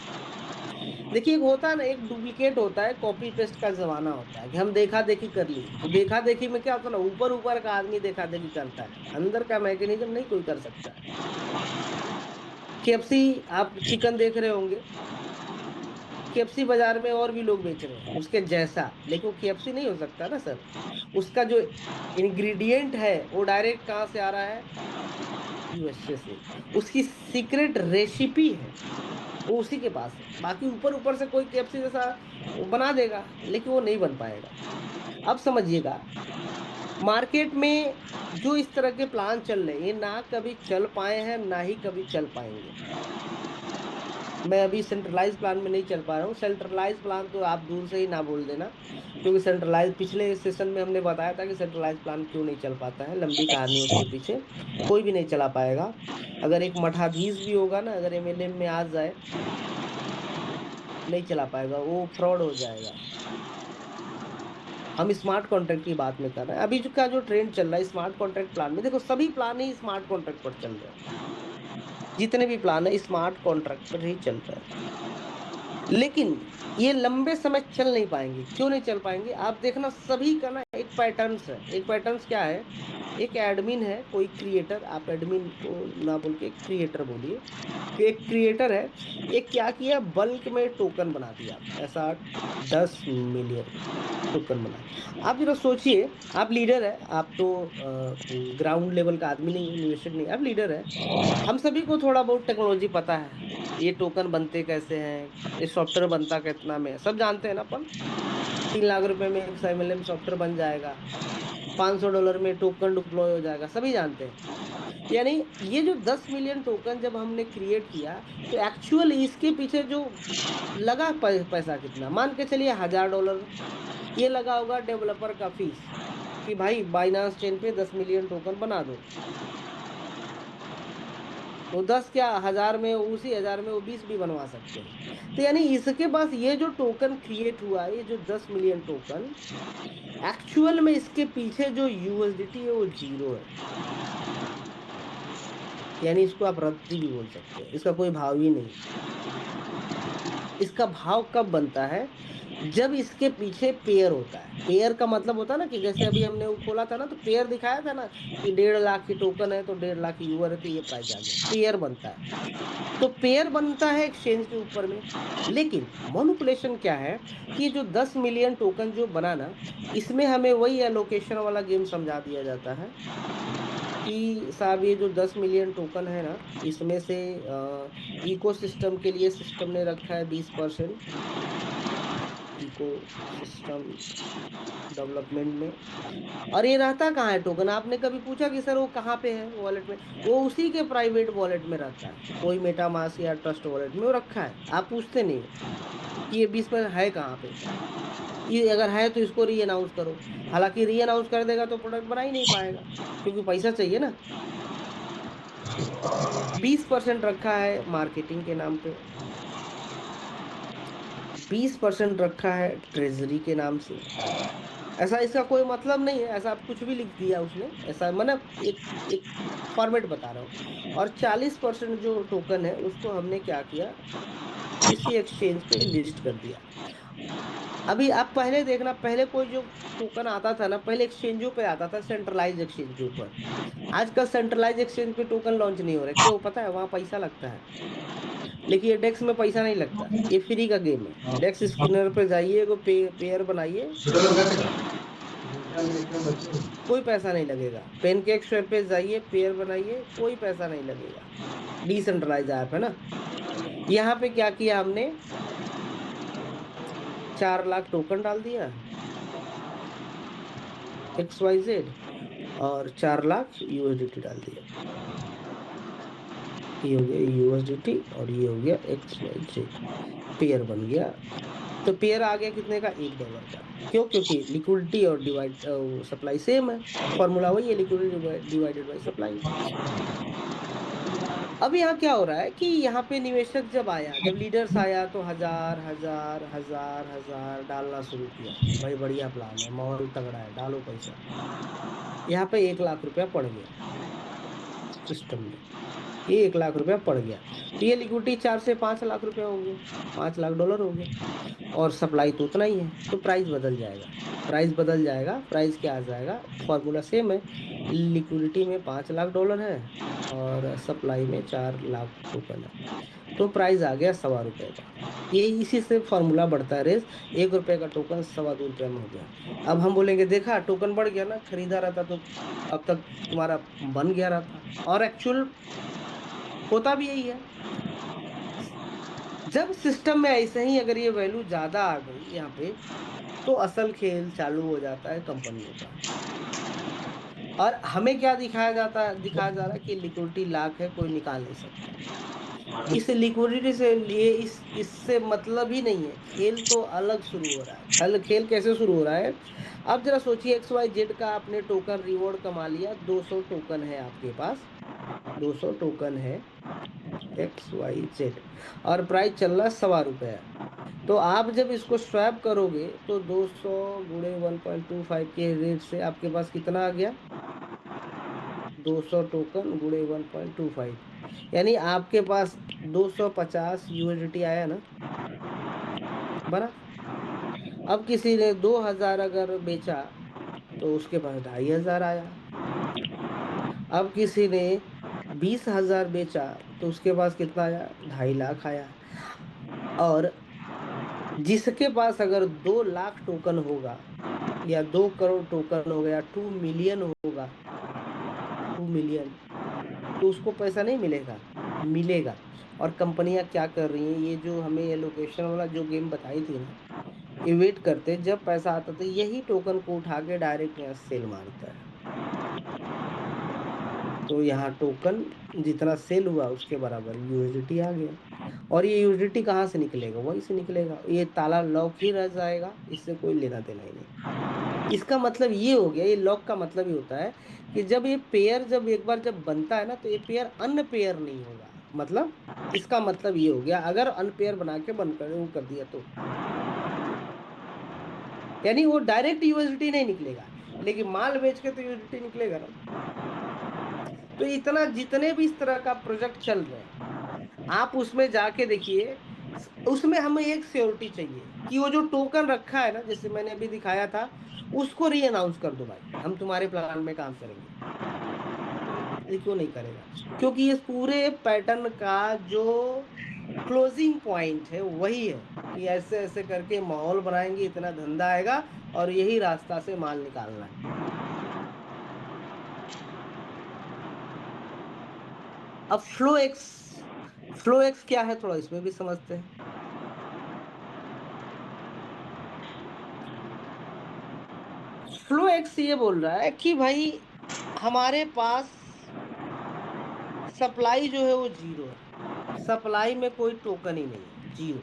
देखिए एक होता है ना, एक डुप्लीकेट होता है, कॉपी पेस्ट का जमाना होता है कि हम देखा देखी कर लिए। तो देखा देखी में क्या होता है ना, ऊपर ऊपर का आदमी देखा देखी करता है, अंदर का मैकेनिज्म नहीं कोई कर सकता है। केएफसी, आप चिकन देख रहे होंगे, केएफसी बाजार में और भी लोग बेच रहे हैं उसके जैसा, लेकिन वो केएफसी नहीं हो सकता ना सर। उसका जो इंग्रेडिएंट है वो डायरेक्ट कहाँ से आ रहा है, यूएसए से। उसकी सीक्रेट रेसिपी है, वो उसी के पास है। बाकी ऊपर ऊपर से कोई केएफसी जैसा वो बना देगा, लेकिन वो नहीं बन पाएगा। अब समझिएगा, मार्केट में जो इस तरह के प्लान चल रहे हैं, ये ना कभी चल पाए हैं, ना ही कभी चल पाएंगे। मैं अभी सेंट्रलाइज प्लान में नहीं चल पा रहा हूँ। सेंट्रलाइज प्लान तो आप दूर से ही ना बोल देना, क्योंकि सेंट्रलाइज पिछले सेशन में हमने बताया था कि सेंट्रलाइज प्लान क्यों नहीं चल पाता है, लंबी कहानी है उसके पीछे, कोई भी नहीं चला पाएगा। अगर एक मठाधीश भी होगा ना, अगर एमएलए में आ जाए, नहीं चला पाएगा, वो फ्रॉड हो जाएगा। हम स्मार्ट कॉन्ट्रैक्ट की बात में कर रहे हैं। अभी जो का जो ट्रेंड चल रहा है स्मार्ट कॉन्ट्रैक्ट प्लान में, देखो सभी प्लान ही स्मार्ट कॉन्ट्रैक्ट पर चल रहे हैं। जितने भी प्लान है स्मार्ट कॉन्ट्रैक्ट पर ही चल रहे हैं। लेकिन ये लंबे समय चल नहीं पाएंगे। क्यों नहीं चल पाएंगे, आप देखना सभी का ना एक पैटर्न्स है। एक पैटर्न्स क्या है, एक एडमिन है, कोई क्रिएटर, आप एडमिन को ना बोल के क्रिएटर बोलिए, कि एक क्रिएटर है, एक क्या किया, बल्क में टोकन बना दिया, ऐसा 10 मिलियन टोकन बना। आप जरा सोचिए, आप लीडर है, आप तो ग्राउंड लेवल का आदमी नहीं, निवेशक नहीं, आप लीडर है। हम सभी को थोड़ा बहुत टेक्नोलॉजी पता है, ये टोकन बनते कैसे हैं, ये सॉफ्टवेयर बनता कितना में है, सब जानते हैं ना अपन। 3 लाख रुपए में एक एमएलएम सॉफ्टवेयर बन जाएगा, $500 में टोकन डिप्लॉय हो जाएगा, सभी जानते हैं। यानी ये जो 10 मिलियन टोकन जब हमने क्रिएट किया, तो एक्चुअल इसके पीछे जो लगा पैसा कितना, मान के चलिए $1000 ये लगा होगा डेवलपर का फीस, कि भाई बाइनांस चेन पे 10 मिलियन टोकन बना दो। तो 10 क्या, 1000 में, उसी 1000 में वो 20 भी बनवा सकते हैं। तो यानी इसके पास ये जो टोकन क्रिएट हुआ है, ये जो 10 मिलियन टोकन, एक्चुअल में इसके पीछे जो यूएसडीटी है वो 0 है। यानी इसको आप रद्दी भी बोल सकते हैं, इसका कोई भाव ही नहीं। इसका भाव कब बनता है, जब इसके पीछे पेयर होता है। पेयर का मतलब होता है ना, कि जैसे अभी हमने वो खोला था ना, तो पेयर दिखाया था ना, कि 1.5 लाख की टोकन है तो 1.5 लाख की यूआर है, तो ये प्राइस आ गया, पेयर बनता है। तो पेयर बनता है एक्सचेंज के ऊपर में। लेकिन मैनिपुलेशन क्या है, कि जो 10 मिलियन टोकन जो बनाना, इसमें हमें वही एलोकेशन वाला गेम समझा दिया जाता है, कि साहब ये जो 10 मिलियन टोकन है ना, इसमें से इकोसिस्टम के लिए सिस्टम ने रखा है 20%, इको सिस्टम डेवलपमेंट में। और ये रहता कहाँ है टोकन, आपने कभी पूछा कि सर वो कहाँ पे है वॉलेट में, वो उसी के प्राइवेट वॉलेट में रहता है, कोई मेटामास्क या ट्रस्ट वॉलेट में वो रखा है। आप पूछते नहीं हो कि ये 20% है कहाँ पे, ये अगर है तो इसको री अनाउंस करो। हालांकि री अनाउंस कर देगा तो प्रोडक्ट बना ही नहीं पाएगा, क्योंकि पैसा चाहिए ना। 20% रखा है मार्केटिंग के नाम पे, 20% रखा है ट्रेजरी के नाम से। ऐसा इसका कोई मतलब नहीं है, ऐसा आप कुछ भी लिख दिया उसने, ऐसा मतलब एक फॉर्मेट बता रहा हूँ। और 40% जो टोकन है उसको हमने क्या किया, किसी एक्सचेंज पे लिस्ट कर दिया। अभी आप पहले देखना, पहले कोई जो टोकन आता था ना, पहले एक्सचेंजों पे आता था, सेंट्रलाइज एक्सचेंज के ऊपर। आजकल सेंट्रलाइज एक्सचेंज पे टोकन लॉन्च नहीं हो रहे, क्यों पता है, वहां पैसा लगता है। लेकिन ये डेक्स में पैसा नहीं लगता, ये फ्री का गेम है। डेक्स स्पिनर पे जाइए, को पेयर बनाइए, कोई पैसा नहीं लगेगा। पेनकेक स्वेप पे जाइए, पेयर बनाइए, कोई पैसा नहीं लगेगा। डिसेंट्रलाइज ऐप है ना। यहाँ पे क्या किया हमने, 4 लाख टोकन डाल दिया XYZ, और 4 लाख यूएसडीटी डाल दिया। ये हो गया यूएसडीटी और ये हो गया XYZ, पेयर बन गया। तो पेयर आ गया कितने का, $1 का। क्यों, क्योंकि लिक्विडिटी और डिवाइड सप्लाई सेम है, फॉर्मूला वही है, लिक्विडिटी डिवाइडेड बाई सप्लाई। अब यहाँ क्या हो रहा है कि यहाँ पे निवेशक जब आया, जब लीडर्स आया, तो हजार हजार हजार हजार डालना शुरू किया। भाई बढ़िया प्लान है, माहौल तगड़ा है, डालो पैसा। यहाँ पे 1 लाख रुपया पड़ गया सिस्टम में। ये 1 लाख रुपया पड़ गया, तो ये लिक्विडिटी 4 से 5 लाख रुपया हो गया, $5 लाख हो गया। और सप्लाई तो उतना ही है, तो प्राइस बदल जाएगा। प्राइस बदल जाएगा, प्राइस क्या आ जाएगा, फॉर्मूला सेम है। लिक्विडिटी में $5 लाख है और सप्लाई में 4 लाख टोकन है, तो प्राइस आ गया ₹1.25 का। ये इसी से फॉर्मूला बढ़ता है रेस। ₹1 का टोकन ₹2.25 में हो गया। अब हम बोलेंगे देखा टोकन बढ़ गया ना, खरीदा रहता तो अब तक तुम्हारा बन गया रहता। और एक्चुअल होता भी यही है। जब सिस्टम में ऐसे ही अगर ये वैल्यू ज्यादा आ गई यहाँ पे, तो असल खेल चालू हो जाता है कंपनियों का। और हमें क्या दिखाया जा रहा है कि लिक्विडिटी लाख है, कोई निकाल नहीं सकता। इस लिक्विडिटी से लिए इससे मतलब ही नहीं है, खेल तो अलग शुरू हो रहा है। खेल खेल कैसे शुरू हो रहा है? अब जरा सोचिए, XYZ का आपने टोकन रिवॉर्ड कमा लिया, 200 टोकन है आपके पास, 200 टोकन है XYZ, और प्राइस चल रहा है ₹1.25। तो आप जब इसको स्वैप करोगे तो 200 गुणे 1.25 के रेट से आपके पास कितना आ गया, 200 टोकन गुणे 1.25, यानी आपके पास 250 USDT आया ना, बना। अब किसी ने 2,000 अगर बेचा तो उसके पास 2,500 आया। अब किसी ने 20,000 बेचा तो उसके पास कितना आया, 2.5 लाख आया। और जिसके पास अगर 2 लाख टोकन होगा, या 2 करोड़ टोकन होगा, या 2 मिलियन होगा, 2 मिलियन, तो उसको पैसा नहीं मिलेगा, मिलेगा। और कंपनियां क्या कर रही हैं, ये जो हमें ये लोकेशन वाला जो गेम बताई थी ना, ये वेट करते जब पैसा आता तो यही टोकन को उठा के डायरेक्ट यहाँ सेल मारता है। तो यहाँ टोकन जितना सेल हुआ उसके बराबर यूएसडीटी आ गया। और ये यूएसडीटी कहाँ से निकलेगा, वहीं से निकलेगा। ये ताला लॉक ही रह जाएगा, इससे कोई लेना देना ही नहीं। इसका मतलब ये हो गया, ये लॉक का मतलब ये होता है कि जब ये पेयर जब एक बार जब बनता है ना, तो ये पेयर अनपेयर नहीं होगा। मतलब इसका मतलब ये हो गया, अगर अनपेयर बना के बंद कर वो कर दिया तो, यानी वो डायरेक्ट यूएसडीटी नहीं निकलेगा, लेकिन माल बेच के तो यूएसडीटी निकलेगा ना। तो इतना जितने भी इस तरह का प्रोजेक्ट चल रहे हैं, आप उसमें जाके देखिए। उसमें हमें एक श्योरिटी चाहिए कि वो जो टोकन रखा है ना, जैसे मैंने अभी दिखाया था, उसको री अनाउंस कर दो, भाई हम तुम्हारे प्लान में काम करेंगे। ये क्यों नहीं करेगा? क्योंकि ये पूरे पैटर्न का जो क्लोजिंग पॉइंट है वही है कि ऐसे ऐसे करके माहौल बनाएंगे, इतना धंधा आएगा और यही रास्ता से माल निकालना है। अब फ्लो एक्स क्या है, थोड़ा इसमें भी समझते हैं। फ्लो एक्स ये बोल रहा है कि भाई हमारे पास सप्लाई जो है वो जीरो है, सप्लाई में कोई टोकन ही नहीं है, जीरो,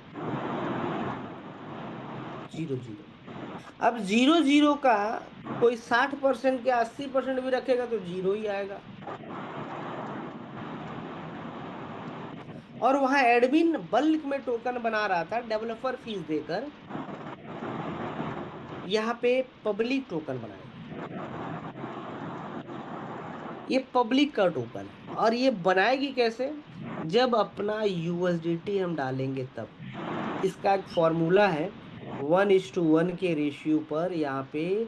जीरो जीरो। अब जीरो जीरो का कोई 60% या 80% भी रखेगा तो जीरो ही आएगा। और वहां एडमिन बल्क में टोकन बना रहा था डेवलपर फीस देकर, यहाँ पे पब्लिक टोकन बनाएगा। ये पब्लिक का टोकन है, और ये बनाएगी कैसे, जब अपना यूएसडीटी हम डालेंगे तब। इसका एक फॉर्मूला है, 1:1 के रेशियो पर यहाँ पे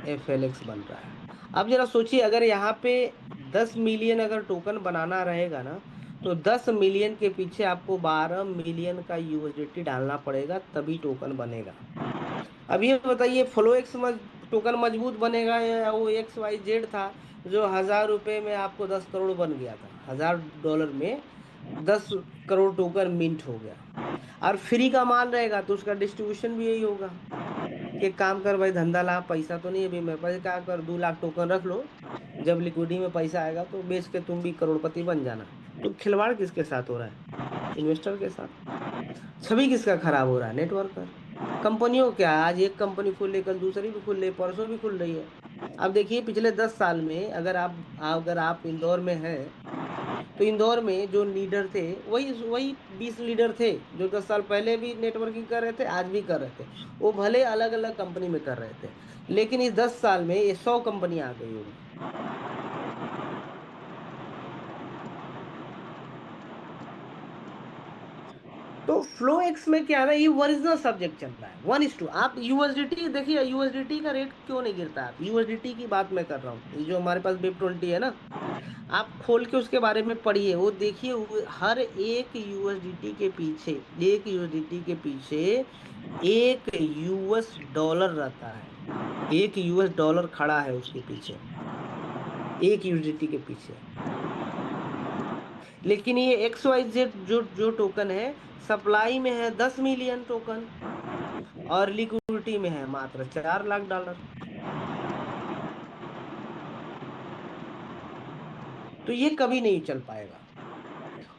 FLX बन रहा है। अब जरा सोचिए, अगर यहाँ पे 10 मिलियन अगर टोकन बनाना रहेगा ना, तो 10 मिलियन के पीछे आपको 12 मिलियन का यूएसडीटी डालना पड़ेगा, तभी टोकन बनेगा। अब ये बताइए, फ्लो एक्स टोकन मजबूत बनेगा, या वो XYZ था जो ₹1,000 में आपको 10 करोड़ बन गया था, $1,000 में 10 करोड़ टोकन मिंट हो गया। और फ्री का माल रहेगा तो उसका डिस्ट्रीब्यूशन भी यही होगा कि एक काम कर भाई, धंधा ला, पैसा तो नहीं है अभी मेरे पास, क्या कर 2 लाख टोकन रख लो, जब लिक्विडिटी में पैसा आएगा तो बेच के तुम भी करोड़पति बन जाना। तो खिलवाड़ किसके साथ हो रहा है? इन्वेस्टर के साथ। छवि किसका खराब हो रहा है? नेटवर्कर। कंपनियों क्या, आज एक कंपनी खुल रही, कल दूसरी भी खुल रही, परसों भी खुल रही है। अब देखिए पिछले 10 साल में, अगर आप इंदौर में हैं तो इंदौर में जो लीडर थे, वही वही 20 लीडर थे जो 10 साल पहले भी नेटवर्किंग कर रहे थे, आज भी कर रहे थे। वो भले अलग अलग कंपनी में कर रहे थे, लेकिन इस 10 साल में ये 100 कंपनी आ गई होगी। तो फ्लो एक्स में क्या है ना, ये ओरिजिनल सब्जेक्ट चल रहा है 1:2। आप यूएसडीटी देखिए, यूएसडीटी का रेट क्यों नहीं गिरता है? आप यूएसडीटी की बात मैं कर रहा हूँ, ये जो हमारे पास BIP20 है ना, आप खोल के उसके बारे में पढ़िए, वो देखिए, हर एक यूएसडीटी के पीछे, एक यूएसडीटी के पीछे $1 रहता है। $1 खड़ा है उसके पीछे, एक यूएसडीटी के पीछे। लेकिन ये XYZ जो जो टोकन है, सप्लाई में है 10 मिलियन टोकन, और लिक्विडिटी में है मात्र $4 लाख। तो ये कभी नहीं चल पाएगा।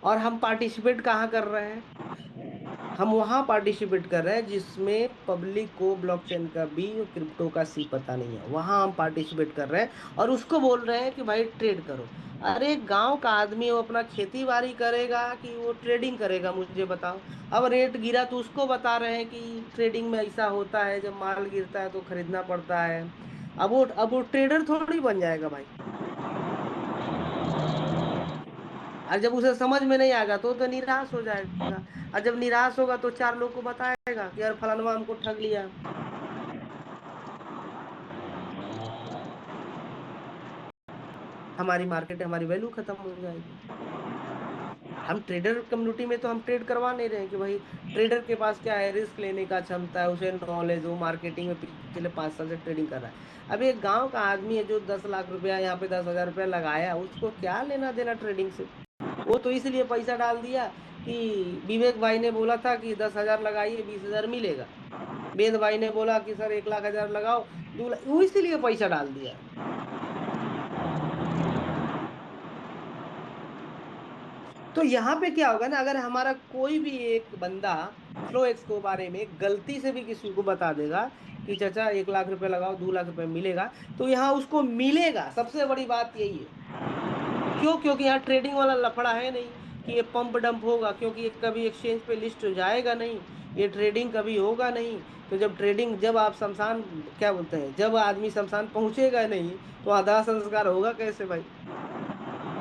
और हम पार्टिसिपेट कहाँ कर रहे हैं? हम वहां पार्टिसिपेट कर रहे हैं जिसमें पब्लिक को ब्लॉकचेन का बी और क्रिप्टो का सी पता नहीं है, वहां हम पार्टिसिपेट कर रहे हैं और उसको बोल रहे हैं कि भाई ट्रेड करो। अरे गांव का आदमी वो अपना खेती बाड़ी करेगा कि वो ट्रेडिंग करेगा, मुझे बताओ। अब रेट गिरा तो उसको बता रहे हैं कि ट्रेडिंग में ऐसा होता है, जब माल गिरता है तो खरीदना पड़ता है। अब वो ट्रेडर थोड़ी बन जाएगा भाई। और जब उसे समझ में नहीं आएगा तो निराश हो जाएगा। और जब निराश होगा तो चार लोग को बताएगा कि यार फलानवा हमको ठग लिया। हमारी मार्केट, हमारी वैल्यू खत्म हो जाएगी। हम ट्रेडर कम्युनिटी में तो हम ट्रेड करवा नहीं रहे हैं कि भाई ट्रेडर के पास क्या है, रिस्क लेने का क्षमता है, उसे नॉलेज, वो मार्केटिंग में पिछले 5 साल से ट्रेडिंग कर रहा है। अब एक गांव का आदमी है जो 10 लाख रुपया यहाँ पे 10,000 रुपया लगाया, उसको क्या लेना देना ट्रेडिंग से? वो तो इसलिए पैसा डाल दिया कि विवेक भाई ने बोला था कि 10,000 लगाइए 20,000 मिलेगा। वेद भाई ने बोला कि सर 1 लाख 1,000 लगाओ 2 लाख, वो इसीलिए पैसा डाल दिया। तो यहाँ पे क्या होगा ना, अगर हमारा कोई भी एक बंदा फ्लो एक्स के बारे में गलती से भी किसी को बता देगा कि चाचा 1 लाख रुपए लगाओ 2 लाख रुपए मिलेगा, तो यहाँ उसको मिलेगा। सबसे बड़ी बात यही है। क्यों? क्योंकि यहाँ ट्रेडिंग वाला लफड़ा है नहीं कि ये पंप डंप होगा, क्योंकि ये कभी एक्सचेंज पे लिस्ट हो जाएगा नहीं, ये ट्रेडिंग कभी होगा नहीं। तो जब आप शमशान, क्या बोलते हैं, जब आदमी शमशान पहुंचेगा नहीं, तो आधा संस्कार होगा कैसे भाई?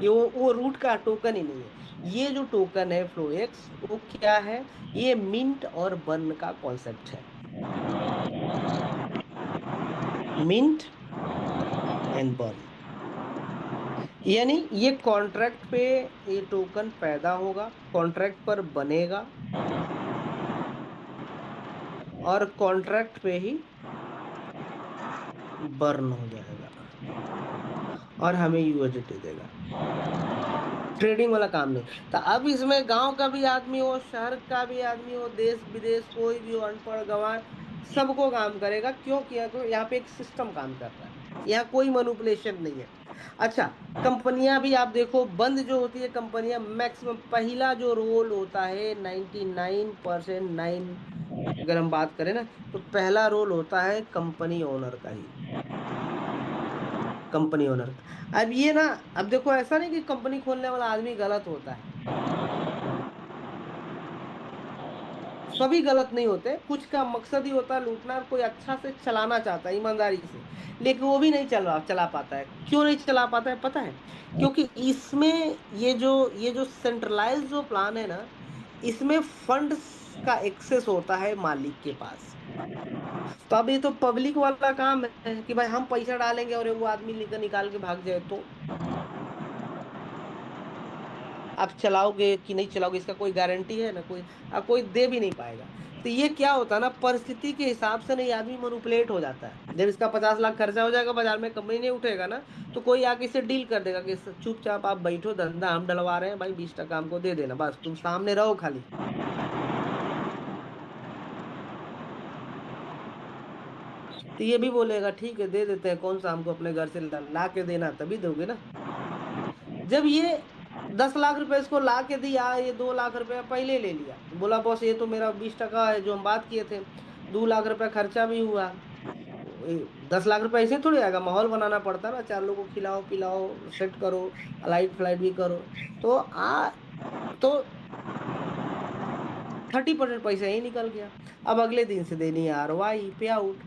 ये वो रूट का टोकन ही नहीं है। ये जो टोकन है फ्लो एक्स, वो क्या है? ये मिंट और बर्न का कॉन्सेप्ट है। मिंट एंड बर्न, यानी ये कॉन्ट्रैक्ट पे ये टोकन पैदा होगा, कॉन्ट्रैक्ट पर बनेगा, और कॉन्ट्रैक्ट पे ही बर्न हो जाएगा, और हमें यूएसडीटी देगा। ट्रेडिंग वाला काम नहीं। तो अब इसमें गांव का भी आदमी हो, शहर का भी आदमी हो, देश विदेश कोई भी हो, अनपढ़ गंवार, सबको काम करेगा। क्यों किया? तो यहाँ पे एक सिस्टम काम कर रहा है, यहाँ कोई मैनिपुलेशन नहीं है। अच्छा, कंपनियां भी आप देखो, बंद जो होती है कंपनियां, मैक्सिमम पहला जो रोल होता है 99% 9, अगर हम बात करें ना, तो पहला रोल होता है कंपनी ओनर का ही, कंपनी ओनर का। अब ये ना, अब देखो, ऐसा नहीं कि कंपनी खोलने वाला आदमी गलत होता है, सभी गलत नहीं होते, कुछ का मकसद ही होता है लूटना, और कोई अच्छा से चलाना चाहता है ईमानदारी से, लेकिन वो भी नहीं चला पाता है। क्यों नहीं चला पाता है पता है? क्योंकि इसमें ये जो सेंट्रलाइज जो प्लान है ना, इसमें फंड्स का एक्सेस होता है मालिक के पास। तो अब ये तो पब्लिक वाला काम है कि भाई हम पैसा डालेंगे और वो आदमी लेकर निकाल के भाग जाए, तो आप चलाओगे कि नहीं चलाओगे, इसका कोई गारंटी है ना? कोई दे भी नहीं पाएगा। तो ये क्या होता है ना, परिस्थिति के हिसाब से नहीं, आदमी मैनिपुलेट हो जाता है। जब इसका 50 लाख खर्चा हो जाएगा, बाजार में कंपनी नहीं उठेगा ना, तो कोई आके इसे डील कर देगा कि चुपचाप आप बैठो, धंधा हम डलवा रहे हैं भाई, 20 टका हमको दे देना, बस तुम सामने रहो खाली। तो ये भी बोलेगा ठीक है दे देते हैं, कौन सा हमको अपने घर से ला के देना, तभी दोगे ना। जब ये 10 लाख रुपए इसको ला के दिया, ये 2 लाख रुपया पहले ले लिया, बोला बॉस ये तो मेरा 20 टका है जो हम बात किए थे, 2 लाख रुपया खर्चा भी हुआ, 10 लाख रुपए ऐसे थोड़ी आएगा, माहौल बनाना पड़ता है ना, 4 लोगों को खिलाओ पिलाओ, सेट करो, लाइट फ्लाइट भी करो। तो तो 30% पैसा ही निकल गया। अब अगले दिन से देनी है ROI पे आउट।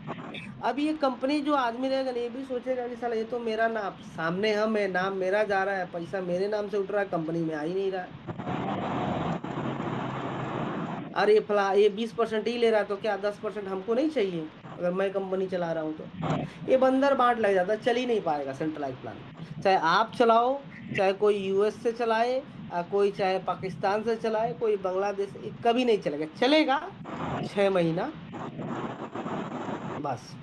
अब ये कंपनी जो आदमी रहेगा ना, ये भी सोचेगा कि साला ये तो मेरा नाम सामने, हम है, नाम मेरा जा रहा है, पैसा मेरे नाम से उठ रहा है, कंपनी में आ ही नहीं रहा है। अरे ये 20% ही ले रहा है, तो क्या 10% हमको नहीं चाहिए अगर मैं कंपनी चला रहा हूँ तो? ये बंदर बांट लग जाता है, चल ही नहीं पाएगा सेंट्रलाइज प्लान। चाहे आप चलाओ, चाहे कोई US से चलाए, कोई चाहे पाकिस्तान से चलाए, कोई बांग्लादेश, ये कभी नहीं चलेगा। चलेगा 6 महीना बस,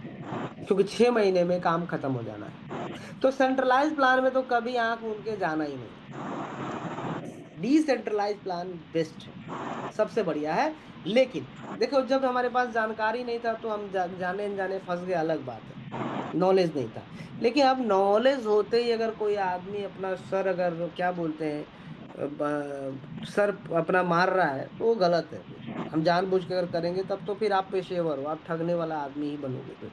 क्योंकि 6 महीने में काम खत्म हो जाना है। तो सेंट्रलाइज प्लान में तो कभी आंख मूंद के जाना ही नहीं। डिसेंट्रलाइज प्लान बेस्ट है, सबसे बढ़िया है। लेकिन देखो, जब हमारे पास जानकारी नहीं था तो हम जाने अनजाने फंस गए, अलग बात है, नॉलेज नहीं था। लेकिन अब नॉलेज होते ही अगर कोई आदमी अपना सर, अगर क्या बोलते हैं, सर अपना मार रहा है, तो वो गलत है फिर। हम जानबूझ के अगर करेंगे तब तो फिर आप पेशेवर हो, आप ठगने वाला आदमी ही बनोगे फिर।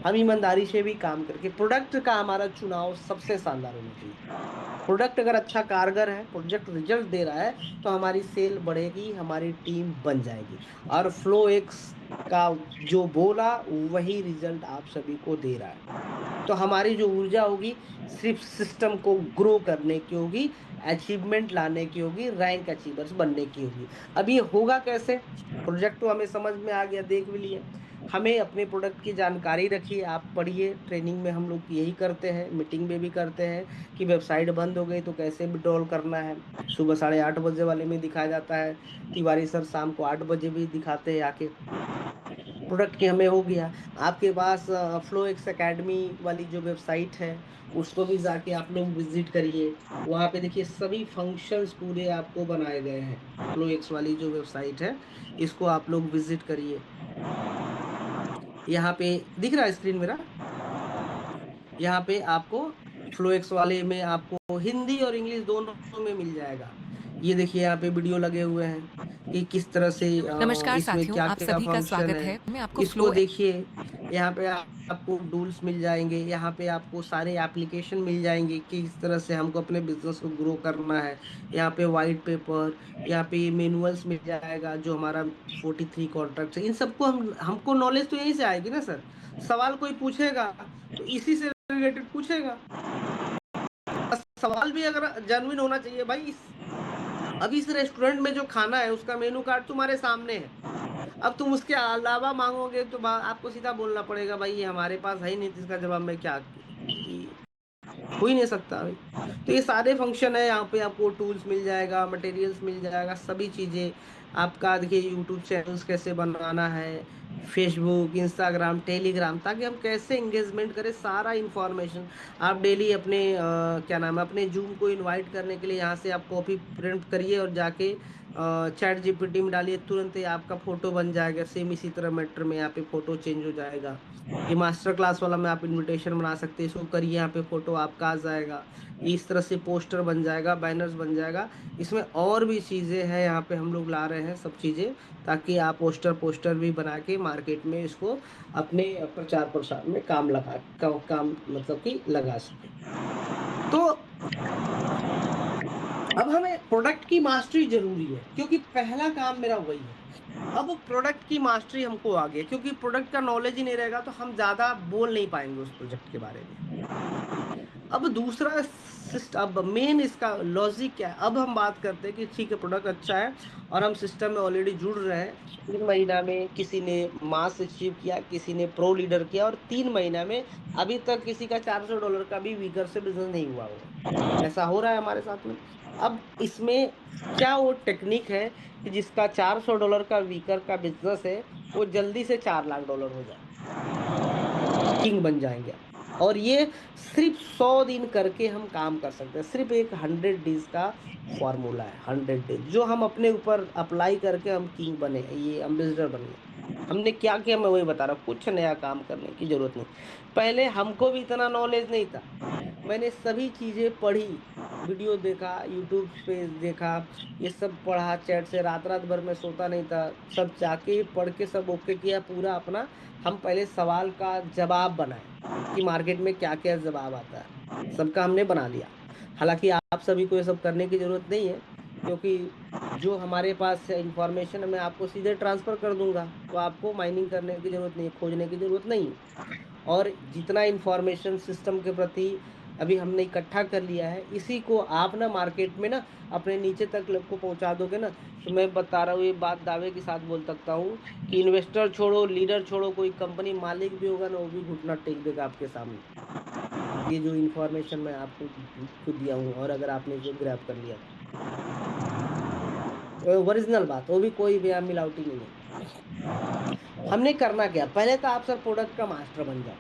हम ईमानदारी से भी काम करके, प्रोडक्ट का हमारा चुनाव सबसे शानदार होना चाहिए। प्रोडक्ट अगर अच्छा कारगर है, प्रोजेक्ट रिजल्ट दे रहा है, तो हमारी सेल बढ़ेगी, हमारी टीम बन जाएगी। और फ्लो एक्स का जो बोला वही रिजल्ट आप सभी को दे रहा है। तो हमारी जो ऊर्जा होगी, सिर्फ सिस्टम को ग्रो करने की होगी, अचीवमेंट लाने की होगी, रैंक अचीवर्स बनने की होगी। अब ये होगा कैसे? प्रोजेक्ट तो हमें समझ में आ गया, देख भी लिए। हमें अपने प्रोडक्ट की जानकारी रखिए, आप पढ़िए, ट्रेनिंग में हम लोग यही करते हैं, मीटिंग में भी करते हैं कि वेबसाइट बंद हो गई तो कैसे विड्रॉल करना है। सुबह 8:30 बजे वाले में दिखाया जाता है, तिवारी सर शाम को 8 बजे भी दिखाते हैं आके। प्रोडक्ट की हमें हो गया। आपके पास फ्लो एक्स एकेडमी वाली जो वेबसाइट है, उसको भी जाके आप लोग विजिट करिए। वहाँ पे देखिए सभी फंक्शंस पूरे आपको बनाए गए हैं। फ्लो एक्स वाली जो वेबसाइट है, इसको आप लोग विजिट करिए। यहाँ पे दिख रहा है स्क्रीन मेरा? यहाँ पे आपको फ्लो एक्स वाले में आपको हिंदी और इंग्लिश दोनों में मिल जाएगा। ये देखिए यहाँ पे वीडियो लगे हुए हैं कि किस तरह से नमस्कार इसमें साथियों, क्या आप क्या सभी का फंक्शन स्वागत है। है। मैं आपको इसको फ्लो देखिए, यहाँ पे आपको टूल्स मिल जाएंगे, यहाँ पे आपको सारे एप्लीकेशन मिल जाएंगे कि किस तरह से हमको अपने बिजनेस को ग्रो करना है। यहाँ पे वाइट पेपर, यहाँ पे मैनुअल्स मिल जाएगा, जो हमारा 43 कॉन्ट्रैक्ट है, इन सबको हमको नॉलेज तो यहीं से आएगी ना सर। सवाल कोई पूछेगा तो इसी से रिलेटेड पूछेगा। सवाल भी अगर जेन्युइन होना चाहिए भाई। अब इस रेस्टोरेंट में जो खाना है उसका मेनू कार्ड तुम्हारे सामने है, अब तुम उसके अलावा मांगोगे तो आपको सीधा बोलना पड़ेगा भाई ये हमारे पास है ही नहीं, तो इसका जवाब मैं क्या, हो ही नहीं सकता भाई। तो ये सारे फंक्शन है, यहाँ पे आपको टूल्स मिल जाएगा, मटेरियल्स मिल जाएगा, सभी चीज़ें। आपका देखिए यूट्यूब चैनल्स कैसे बनाना है, फेसबुक, इंस्टाग्राम, टेलीग्राम, ताकि हम कैसे एंगेजमेंट करें, सारा इंफॉर्मेशन। आप डेली अपने क्या नाम है, अपने जूम को इनवाइट करने के लिए यहाँ से आप कॉपी प्रिंट करिए और जाके ChatGPT में डालिए, तुरंत ही आपका फोटो बन जाएगा। सेम इसी तरह मैटर में यहाँ पे फोटो चेंज हो जाएगा। ये मास्टर क्लास वाला में आप इनविटेशन बना सकते हैं, इसको करिए, यहाँ पे फोटो आपका आ जाएगा। इस तरह से पोस्टर बन जाएगा, बैनर्स बन जाएगा। इसमें और भी चीज़ें हैं, यहाँ पे हम लोग ला रहे हैं सब चीज़ें, ताकि आप पोस्टर पोस्टर भी बना के मार्केट में इसको अपने प्रचार प्रसार में काम मतलब कि लगा सके। तो अब हमें प्रोडक्ट की मास्टरी जरूरी है, क्योंकि पहला काम मेरा वही है। अब प्रोडक्ट की मास्टरी हमको आ गई, क्योंकि प्रोडक्ट का नॉलेज ही नहीं रहेगा तो हम ज़्यादा बोल नहीं पाएंगे उस प्रोजेक्ट के बारे में। अब दूसरा अब मेन इसका लॉजिक क्या है? अब हम बात करते हैं कि ठीक है, प्रोडक्ट अच्छा है और हम सिस्टम में ऑलरेडी जुड़ रहे हैं। 3 महीना में किसी ने मास अचीव किया, किसी ने प्रो लीडर किया, और 3 महीना में अभी तक किसी का $400 का भी वीकर से बिजनेस नहीं हुआ होगा। ऐसा हो रहा है हमारे साथ में। अब इसमें क्या वो टेक्निक है कि जिसका $400 का वीकर का बिजनेस है, वो जल्दी से $4 लाख हो जाए, किंग बन जाएंगे। और ये सिर्फ 100 दिन करके हम काम कर सकते हैं। सिर्फ एक 100 डेज का फॉर्मूला है, 100 डेज, जो हम अपने ऊपर अप्लाई करके हम किंग बने, ये एम्बेसडर बन गए। हमने क्या किया मैं वही बता रहा हूँ, कुछ नया काम करने की जरूरत नहीं। पहले हमको भी इतना नॉलेज नहीं था, मैंने सभी चीज़ें पढ़ी, वीडियो देखा, यूट्यूब पे देखा, ये सब पढ़ा, चैट से रात रात भर मैं सोता नहीं था, सब जाके पढ़ के सब ओके किया पूरा अपना। हम पहले सवाल का जवाब बनाए कि मार्केट में क्या क्या जवाब आता है, सबका हमने बना लिया। हालांकि आप सभी को ये सब करने की जरूरत नहीं है, क्योंकि जो हमारे पास इंफॉर्मेशन है मैं आपको सीधे ट्रांसफर कर दूंगा, तो आपको माइनिंग करने की जरूरत नहीं है, खोजने की जरूरत नहीं है। और जितना इंफॉर्मेशन सिस्टम के प्रति अभी हमने इकट्ठा कर लिया है, इसी को आप ना मार्केट में ना अपने नीचे तक लोग को पहुंचा दोगे ना, तो मैं बता रहा हूँ, ये बात दावे के साथ बोल सकता हूँ कि इन्वेस्टर छोड़ो, लीडर छोड़ो, कोई कंपनी मालिक भी होगा ना, वो भी घुटना टेक देगा आपके सामने। ये जो इंफॉर्मेशन मैं आपको को दिया हूँ, और अगर आपने इसको ग्रैब कर लिया तो ओरिजिनल बात, वो भी कोई भी मिलावटी नहीं है। हमने करना क्या, पहले तो आप सर प्रोडक्ट का मास्टर बन जाओ,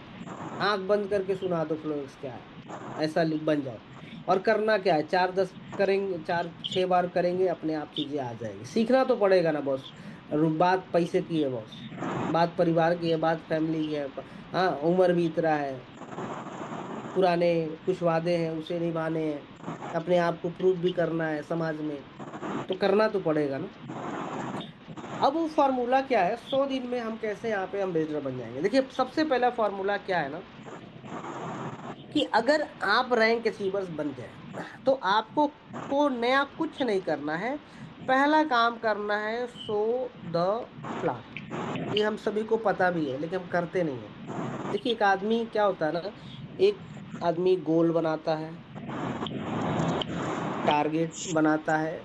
आंख बंद करके सुना दो फ्लोरेक्स क्या है, ऐसा बन जाओ। और करना क्या है, 4-10 करेंगे, 4-6 बार करेंगे, अपने आप चीजें आ जाएगी। सीखना तो पड़ेगा ना बॉस। बात पैसे की है बॉस, बात परिवार की है, बात फैमिली की है। हाँ, उम्र बीत रहा है, पुराने कुछ वादे हैं उसे निभाने हैं, अपने आप को प्रूव भी करना है समाज में, तो करना तो पड़ेगा ना। अब वो फार्मूला क्या है, 100 दिन में हम कैसे यहाँ पे अम्बेसडर बन जाएंगे। देखिए सबसे पहला फार्मूला क्या है ना, कि अगर आप रैंक अचीवर्स बन गए, तो आपको को नया कुछ नहीं करना है। पहला काम करना है, सो द प्लान। ये हम सभी को पता भी है, लेकिन हम करते नहीं है। देखिए एक आदमी क्या होता है ना, एक आदमी गोल बनाता है, टारगेट बनाता है,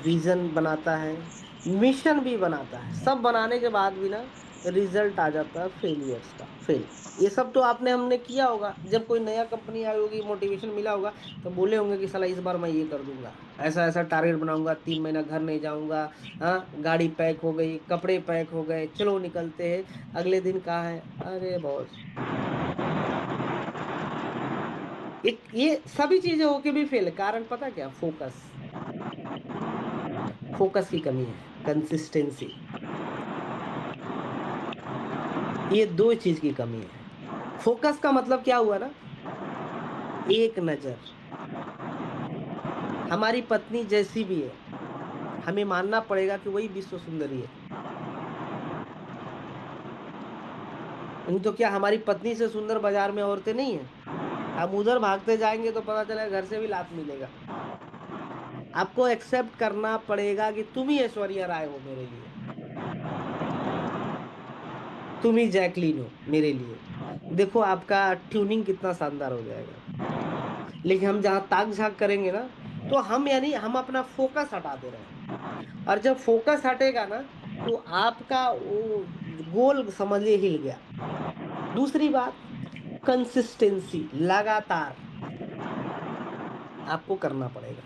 विजन बनाता है, मिशन भी बनाता है। सब बनाने के बाद भी ना रिजल्ट आ जाता है फेलियर्स का, फेल। ये सब तो आपने हमने किया होगा, जब कोई नया कंपनी आई होगी, मोटिवेशन मिला होगा, तो बोले होंगे कि साला इस बार मैं ये कर दूंगा, ऐसा ऐसा टारगेट बनाऊंगा, 3 महीना घर नहीं जाऊंगा। हाँ, गाड़ी पैक हो गई, कपड़े पैक हो गए, चलो निकलते हैं। अगले दिन कहा है, अरे बॉस, ये सभी चीजें होके भी फेल, कारण पता क्या, फोकस। फोकस की कमी है, कंसिस्टेंसी, ये दो चीज की कमी है। फोकस का मतलब क्या हुआ ना, एक नजर। हमारी पत्नी जैसी भी है, हमें मानना पड़ेगा कि वही विश्व सुंदरी है। नहीं तो क्या हमारी पत्नी से सुंदर बाजार में औरतें नहीं है? हम उधर भागते जाएंगे तो पता चलेगा घर से भी लात मिलेगा। आपको एक्सेप्ट करना पड़ेगा कि तुम ही ऐश्वर्या राय हो मेरे लिए, तुम ही जैकलीन हो मेरे लिए। देखो आपका ट्यूनिंग कितना शानदार हो जाएगा। लेकिन हम जहाँ ताक झाक करेंगे ना, तो हम यानी हम अपना फोकस हटा दे रहे हैं। और जब फोकस हटेगा ना, तो आपका वो गोल समझिए हिल गया। दूसरी बात, कंसिस्टेंसी, लगातार आपको करना पड़ेगा।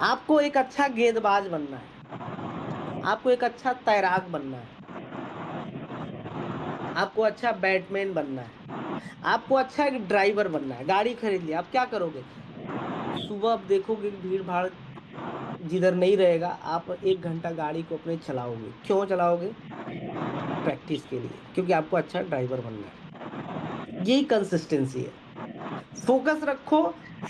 आपको एक अच्छा गेंदबाज बनना है, आपको एक अच्छा तैराक बनना है, आपको अच्छा बैटमैन बनना है, आपको अच्छा एक ड्राइवर बनना है। गाड़ी खरीद लिया, आप क्या करोगे, सुबह आप देखोगे कि भीड़ भाड़ जिधर नहीं रहेगा, आप 1 घंटा गाड़ी को अपने चलाओगे। क्यों चलाओगे, प्रैक्टिस के लिए, क्योंकि आपको अच्छा ड्राइवर बनना है। यही कंसिस्टेंसी है। फोकस रखो,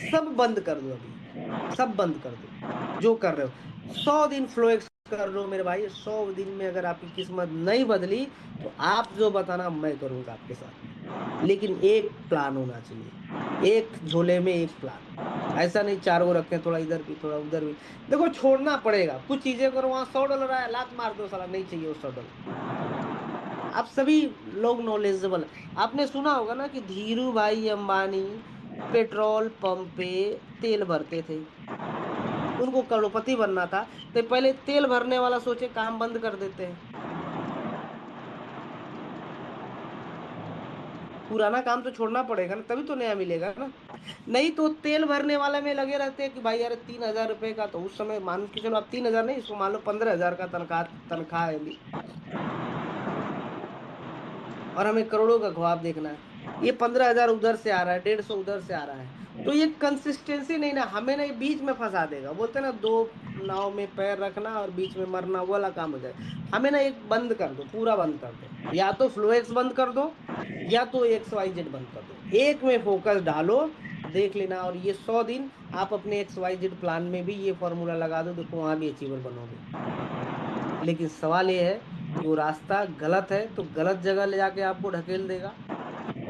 सब बंद कर दो अभी, सब बंद कर दो जो कर रहे हो। 100 दिन फ्लोएक्स कर लो मेरे भाई, 100 दिन में अगर आपकी किस्मत नहीं बदली, तो आप जो बताना मैं करूंगा आपके साथ। लेकिन एक प्लान होना चाहिए, एक झोले में एक प्लान। ऐसा नहीं चार गो रखें, थोड़ा इधर भी थोड़ा उधर भी। देखो छोड़ना पड़ेगा कुछ चीजें, करो वहां $100 है, लात मार दो, साला नहीं चाहिए वो $100। आप सभी लोग नॉलेजेबल। आपने सुना होगा ना कि धीरू भाई अंबानी पेट्रोल पंप पे तेल भरते थे, उनको करोड़पति बनना था, तो पहले तेल भरने वाला सोचे काम बंद कर देते हैं। पुराना काम तो छोड़ना पड़ेगा ना, तभी तो नया मिलेगा ना। नहीं तो तेल भरने वाले में लगे रहते हैं कि भाई यार 3,000 रुपए का, तो उस समय मान के चलो आप 3,000 नहीं, इसको मान लो 15,000 का तनख्वाह तनख्वाह है अभी, और हमें करोड़ों का ख्वाब देखना है। ये 15,000 उधर से आ रहा है, 150 उधर से आ रहा है, तो ये कंसिस्टेंसी नहीं ना, हमें ना ये बीच में फंसा देगा। बोलते हैं ना, दो नाव में पैर रखना और बीच में मरना, वो वाला काम हो जाए। हमें ना एक बंद कर दो, पूरा बंद कर दो, या तो फ्लोएक्स बंद कर दो, या तो XYZ बंद कर दो, एक में फोकस डालो। देख लेना। और ये 100 दिन आप अपने XYZ प्लान में भी ये फॉर्मूला लगा दो, देखो वहां भी अचीवर बनोगे। लेकिन सवाल ये है कि वो रास्ता गलत है तो गलत जगह ले जाके आपको ढकेल देगा,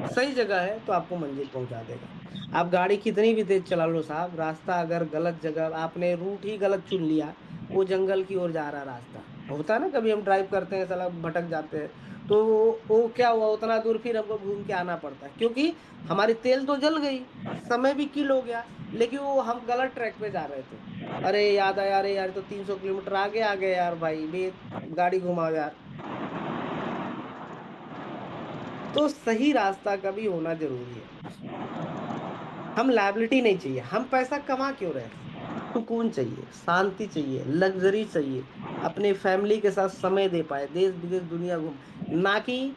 सही जगह है तो आपको मंजिल पहुंचा देगा। आप गाड़ी कितनी भी तेज चला लो साहब, रास्ता अगर गलत जगह, आपने रूट ही गलत चुन लिया, वो जंगल की ओर जा रहा रास्ता होता है ना, कभी हम ड्राइव करते हैं साला भटक जाते हैं, तो वो क्या हुआ, उतना दूर फिर हमको घूम के आना पड़ता है, क्योंकि हमारी तेल तो जल गई, समय भी किल हो गया, लेकिन वो हम गलत ट्रैक पे जा रहे थे। अरे याद आया, अरे यार तो 300 किलोमीटर आगे आ गए यार, भाई बे गाड़ी घुमाओ यार। तो सही रास्ता का भी होना जरूरी है। हम लाइबिलिटी नहीं चाहिए, हम पैसा कमा क्यों रहे हैं? सुकून चाहिए, शांति चाहिए, लग्जरी चाहिए, अपने फैमिली के साथ समय दे पाए, देश विदेश दुनिया घूम, ना कि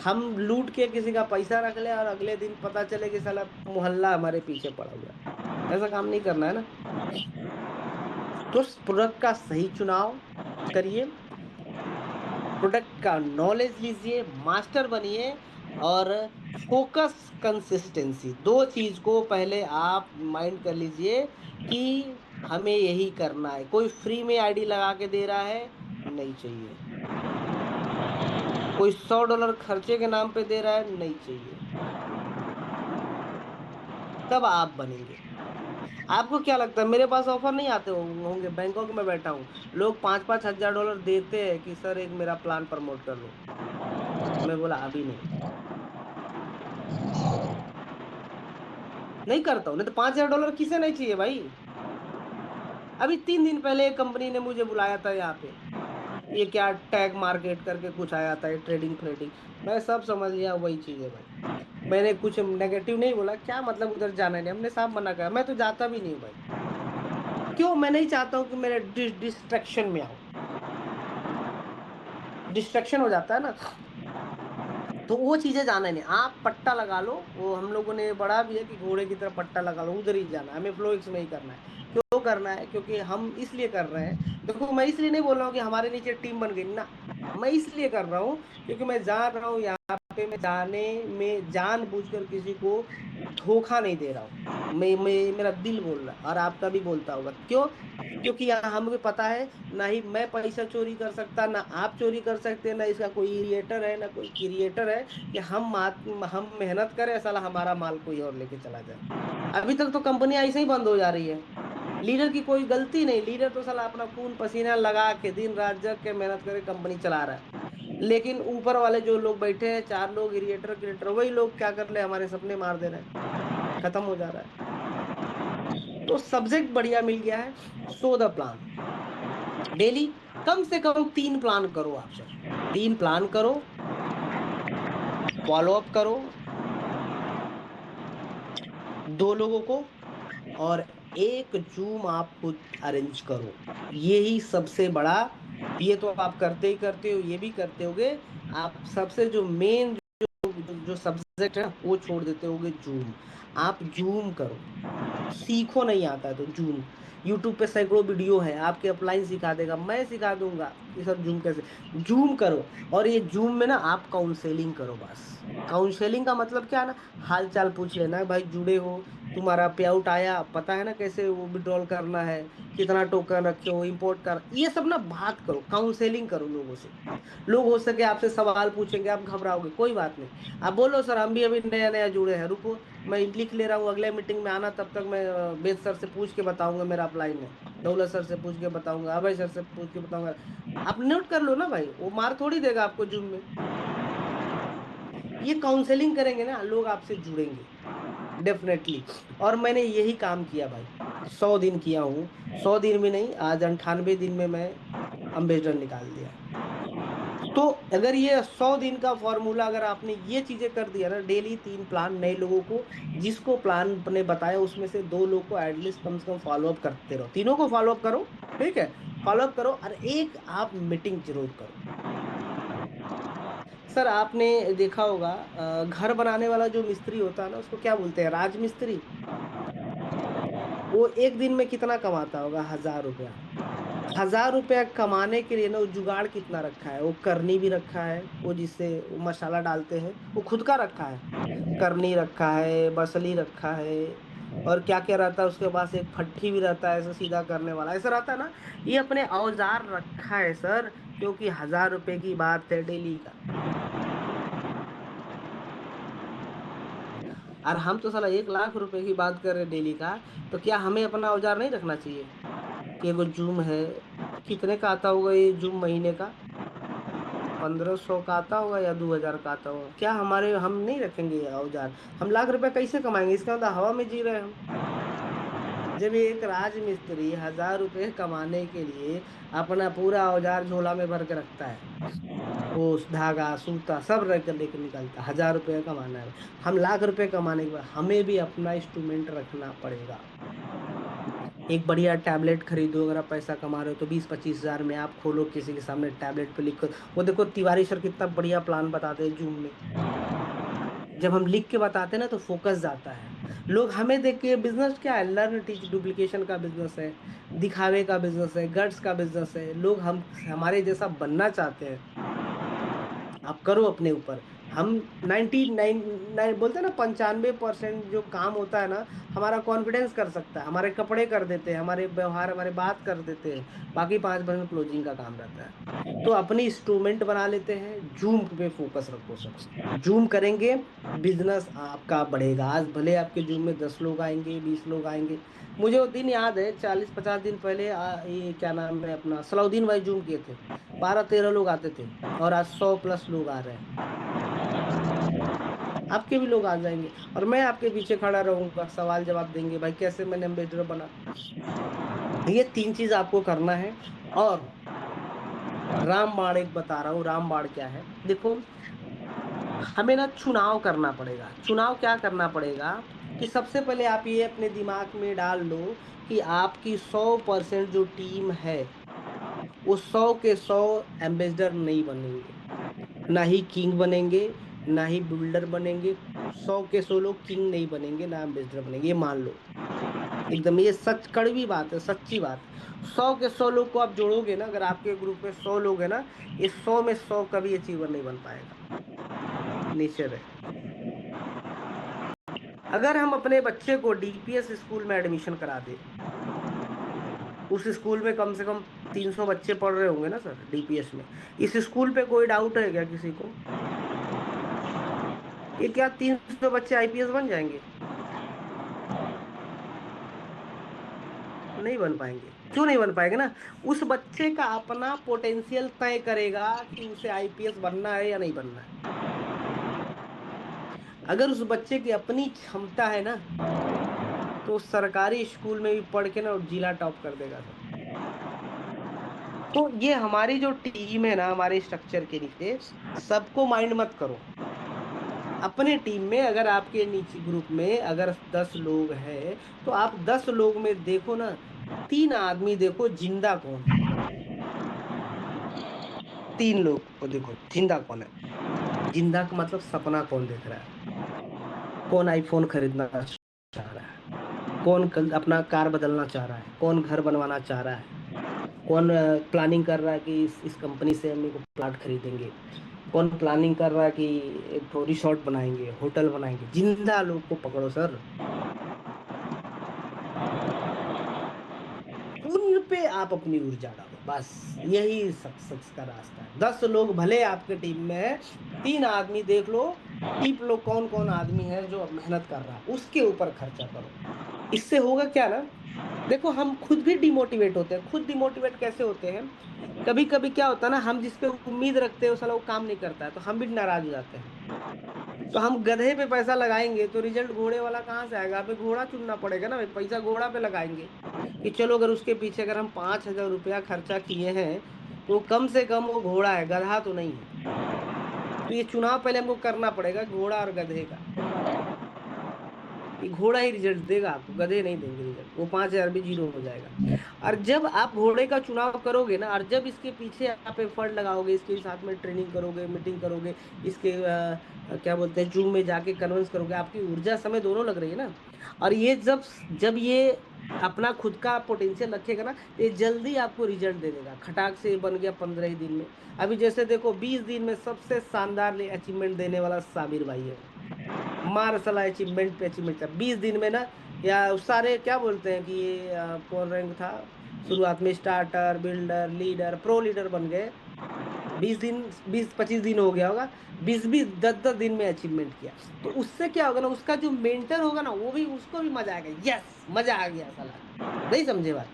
हम लूट के किसी का पैसा रख ले और अगले दिन पता चले कि साला मोहल्ला हमारे पीछे पड़ा हुआ है। ऐसा काम नहीं करना है ना। तो प्रोडक्ट का सही चुनाव करिए, प्रोडक्ट का नॉलेज लीजिए, मास्टर बनिए, और फोकस, कंसिस्टेंसी, दो चीज को पहले आप माइंड कर लीजिए कि हमें यही करना है। कोई फ्री में आईडी लगा के दे रहा है, नहीं चाहिए। कोई $100 खर्चे के नाम पे दे रहा है, नहीं चाहिए। तब आप बनेंगे। आपको क्या लगता है मेरे पास ऑफर नहीं आते होंगे? बैंकॉक में बैठा हूँ, लोग 5-5 हजार डॉलर देते हैं कि सर एक मेरा प्लान प्रमोट कर लो। मैं बोला अभी नहीं, नहीं करता हूँ। नहीं तो $5,000 किसे नहीं चाहिए भाई। अभी 3 दिन पहले एक कंपनी ने मुझे बुलाया था यहाँ पे, ये क्या टैग मार्केट करके कुछ आया था, ये ट्रेडिंग फ्रेडिंग, मैं सब समझ गया वही चीज है भाई। मैंने कुछ नेगेटिव नहीं बोला, क्या मतलब उधर जाना नहीं, हमने साफ मना करा, मैं तो जाता भी नहीं हूँ भाई। क्यों? मैं नहीं चाहता हूँ कि मेरे डिस्ट्रैक्शन में आओ, डिस्ट्रैक्शन हो जाता है ना। तो वो चीजें जाना नहीं, आप पट्टा लगा लो, वो हम लोगों ने बड़ा भी है कि घोड़े की तरह पट्टा लगा लो, उधर ही जाना है, हमें फ्लोएक्स में ही करना है। क्यों करना है? क्योंकि हम इसलिए कर रहे हैं, देखो मैं इसलिए नहीं बोल रहा हूँ कि हमारे नीचे टीम बन गई ना, मैं इसलिए कर रहा हूँ क्योंकि मैं जान रहा हूँ यहाँ पे मैं जाने में जानबूझकर किसी को धोखा नहीं दे रहा हूँ। मैं मेरा दिल बोल रहा है और आपका भी बोलता होगा। क्यों? क्योंकि यहाँ हमें पता है, ना ही मैं पैसा चोरी कर सकता, ना आप चोरी कर सकते, ना इसका कोई क्रिएटर है, ना कोई क्रिएटर है कि हम मेहनत करें साला हमारा माल कोई और लेके चला जाए। अभी तक तो कंपनी ऐसे ही बंद हो जा रही है। लीडर की कोई गलती नहीं, लीडर तो साला अपना खून पसीना लगा के दिन रात जग के मेहनत करके कंपनी चला रहा है। लेकिन ऊपर वाले जो लोग बैठे हैं, 4 लोग क्रिएटर क्रिएटर, वही लोग क्या कर ले, हमारे सपने मार दे रहे हैं, खत्म हो जा रहा है। तो सब्जेक्ट बढ़िया मिल गया है। सो द प्लान, डेली कम से कम 3 प्लान करो आप सर, 3 प्लान करो, फॉलो अप करो 2 लोगों को, और एक जूम आप खुद अरेंज करो। यही सबसे बड़ा, ये तो आप करते ही करते हो, ये भी करते होगे। आप सबसे जो मेन जो सब्जेक्ट है वो छोड़ देते होगे, जूम। आप जूम करो, सीखो, नहीं आता है तो जूम। यूट्यूब पे सैकड़ों वीडियो है, आपके अपलाइन सिखा देगा, मैं सिखा दूंगा कि सर जूम कैसे। जूम करो, और ये जूम में ना आप काउंसेलिंग करो बस। काउंसेलिंग का मतलब क्या है ना, हाल चाल पूछ लेना है, भाई जुड़े हो, तुम्हारा पे आउट आया, पता है ना कैसे वो विड्रॉल करना है, कितना टोकन रखे हो, इंपोर्ट कर, ये सब ना बात करो, काउंसेलिंग करो लोगों से। लोग हो सके आपसे सवाल पूछेंगे, आप घबराओगे, कोई बात नहीं, आप बोलो सर हम भी अभी नया नया जुड़े हैं, रुको मैं लिख ले रहा हूँ, अगले मीटिंग में आना, तब तक मैं वेद सर से पूछ के बताऊंगा मेरा अपलाइन है, दौलत सर से पूछ के बताऊंगा, अभय सर से पूछ के बताऊंगा। आप नोट कर लो ना भाई, वो मार थोड़ी देगा आपको जूम में। ये काउंसलिंग करेंगे ना, लोग आपसे जुड़ेंगे डेफिनेटली। और मैंने यही काम किया भाई, 100 दिन किया हूँ, 100 दिन में नहीं, आज 98 दिन में मैं अम्बेसडर निकाल दिया। तो अगर ये 100 दिन का फॉर्मूला, अगर आपने ये चीजें कर दिया ना, डेली 3 प्लान नए लोगों को, जिसको प्लान ने बताया उसमें से 2 लोग को एटलीस्ट कम से कम फॉलो अप करते रहो, तीनों को फॉलो अप करो, ठीक है, फॉलो अप करो, और एक आप मीटिंग जरूर करो। सर आपने देखा होगा, घर बनाने वाला जो मिस्त्री होता है ना, उसको क्या बोलते हैं, राजमिस्त्री। वो एक दिन में कितना कमाता होगा? 1,000 रुपया। 1,000 रुपया कमाने के लिए ना, वो जुगाड़ कितना रखा है, वो करनी भी रखा है, वो जिससे वो मसाला डालते हैं वो खुद का रखा है, करनी रखा है, बसली रखा है, और क्या क्या रहता है उसके पास, एक फट्ठी भी रहता है ऐसा सीधा करने वाला, ऐसा रहता है ना। ये अपने औजार रखा है सर, क्योंकि 1,000 रुपए की बात है डेली का। और हम तो साला 1,00,000 रुपए की बात कर रहे हैं डेली का। तो क्या हमें अपना औजार नहीं रखना चाहिए? कि एगो जूम है, कितने का आता होगा ये जूम महीने का? 1,500 का आता होगा या 2,000 का आता होगा? क्या हमारे, हम नहीं रखेंगे ये औजार? हम 1,00,000 रुपए कैसे कमाएंगे? इसका मतलब हवा में जी रहे हैं हम। जब एक राजमिस्त्री 1,000 रुपए कमाने के लिए अपना पूरा औजार झोला में भर के रखता है, ओस धागा सूता सब रख कर लेकर निकलता है, 1,000 रुपये कमाना है। हम 1,00,000 रुपए कमाने के बाद हमें भी अपना इंस्ट्रूमेंट रखना पड़ेगा। एक बढ़िया टैबलेट खरीदो, अगर आप पैसा कमा रहे हो तो 20-25 हज़ार में आप खोलो किसी के सामने, टैबलेट पे लिख कर, वो देखो तिवारी सर कितना बढ़िया प्लान बताते हैं जूम में। जब हम लिख के बताते हैं ना तो फोकस जाता है। लोग हमें देख के, बिजनेस क्या है, लर्न टीच डुप्लीकेशन का बिजनेस है, दिखावे का बिजनेस है, गट्स का बिजनेस है। लोग हम हमारे जैसा बनना चाहते हैं। आप करो अपने ऊपर। हम 99 बोलते हैं ना, 95% जो काम होता है ना, हमारा कॉन्फिडेंस कर सकता है, हमारे कपड़े कर देते हैं, हमारे व्यवहार, हमारे बात कर देते हैं। बाकी 5% क्लोजिंग का काम रहता है। तो अपनी इंस्ट्रूमेंट बना लेते हैं, जूम पे फोकस रखो सर। जूम करेंगे, बिजनेस आपका बढ़ेगा। आज भले आपके जूम में 10 लोग आएंगे, 20 लोग आएंगे। मुझे वो दिन याद है, 40-50 दिन पहले ये क्या नाम है अपना, सलाउद्दीन भाई जूम किए थे, 12-13 लोग आते थे। और आज 100+ लोग आ रहे हैं। आपके भी लोग आ जाएंगे, और मैं आपके पीछे खड़ा रहूंगा, सवाल जवाब देंगे भाई कैसे मैंने एम्बेसडर बना। ये 3 चीज आपको करना है। और रामबाण एक बता रहा हूँ, रामबाण क्या है देखो। हमें ना चुनाव करना पड़ेगा। चुनाव क्या करना पड़ेगा? कि सबसे पहले आप ये अपने दिमाग में डाल लो कि आपकी 100% जो टीम है, वो 100 के 100 एम्बेसडर नहीं बनेंगे, ना ही किंग बनेंगे, ना ही बिल्डर बनेंगे। 100 के 100 लोग किंग नहीं बनेंगे, ना एम्बेसडर बनेंगे, ये मान लो। एकदम ये सच, कड़वी बात है, सच्ची बात। 100 के 100 लोग को आप जोड़ोगे ना, अगर आपके ग्रुप में 100 लोग हैं ना, इस 100 में 100 कभी अचीवर नहीं बन पाएगा। नेचर है। अगर हम अपने बच्चे को डीपीएस स्कूल में एडमिशन करा दे, उस स्कूल में कम से कम 300 बच्चे पढ़ रहे होंगे ना सर डीपीएस में। इस स्कूल पे कोई डाउट है क्या किसी को कि क्या 300 बच्चे आईपीएस बन जाएंगे? नहीं बन पाएंगे। क्यों नहीं बन पाएंगे ना? उस बच्चे का अपना पोटेंशियल तय करेगा कि उसे आईपीएस बनना है या नहीं बनना है। अगर उस बच्चे की अपनी क्षमता है ना, तो सरकारी स्कूल में भी पढ़ के ना और जिला टॉप कर देगा सर। तो ये हमारी जो टीम है ना, हमारे स्ट्रक्चर के नीचे, सबको माइंड मत करो। अपने टीम में अगर आपके नीचे ग्रुप में अगर 10 लोग हैं, तो आप 10 लोग में देखो ना, 3 आदमी देखो जिंदा कौन है। 3 लोग को देखो जिंदा कौन है। जिंदा का मतलब सपना कौन देख रहा है? कौन आईफोन खरीदना चाह रहा है? कौन अपना कार बदलना चाह रहा है? कौन घर बनवाना चाह रहा है? कौन प्लानिंग कर रहा है कि इस कंपनी से हम को प्लाट खरीदेंगे? कौन प्लानिंग कर रहा है कि एक तो रिसोर्ट बनाएंगे, होटल बनाएंगे? जिंदा लोग को पकड़ो सर, उन पे आप अपनी ऊर्जा डालो, बस। यही सक्सेस का रास्ता है। 10 लोग भले आपके टीम में है, 3 आदमी देख लो, टिप लो कौन कौन आदमी है जो मेहनत कर रहा है, उसके ऊपर खर्चा करो। इससे होगा क्या ना, देखो हम खुद भी डिमोटिवेट होते हैं। खुद डिमोटिवेट कैसे होते हैं? कभी कभी क्या होता है ना, हम जिस पे उम्मीद रखते हैं वो साला वो काम नहीं करता है, तो हम भी नाराज हो जाते हैं। तो हम गधे पे पैसा लगाएंगे तो रिजल्ट घोड़े वाला कहाँ से आएगा? हमें घोड़ा चुनना पड़ेगा ना भाई, पैसा घोड़ा पे लगाएंगे। कि चलो अगर उसके पीछे अगर हम 5,000 रुपया खर्चा किए हैं, तो कम से कम वो घोड़ा है, गधा तो नहीं है। तो ये चुनाव पहले हमको करना पड़ेगा, घोड़ा और गधे का। कि घोड़ा ही रिजल्ट देगा आपको, गधे नहीं देंगे रिजल्ट, वो 5,000 भी जीरो हो जाएगा। और जब आप घोड़े का चुनाव करोगे ना, और जब इसके पीछे आप एफर्ट लगाओगे, इसके साथ में ट्रेनिंग करोगे, मीटिंग करोगे, इसके क्या बोलते हैं, जूम में जाके कन्विंस करोगे, आपकी ऊर्जा समय दोनों लग रही है ना। और ये जब जब ये अपना खुद का पोटेंशियल रखेगा ना, तो ये जल्दी आपको रिजल्ट दे देगा। खटाक से ये बन गया 15 ही दिन में। अभी जैसे देखो 20 दिन में सबसे शानदार अचीवमेंट देने वाला साबिर भाई है। मार साला अचीवमेंट पे अचीवमेंट कर 20 दिन में ना। या उस सारे क्या बोलते हैं कि ये कौन रैंक था शुरुआत में, starter, builder, leader, pro leader बन गए। 20 दिन, 20-25 दिन हो गया होगा, 20-20, 10-10 दिन में अचीवमेंट किया। तो उससे क्या होगा ना, उसका जो मेंटर होगा ना, वो भी, उसको भी मजा आएगा, यस मजा आ गया साला। नहीं समझे बात?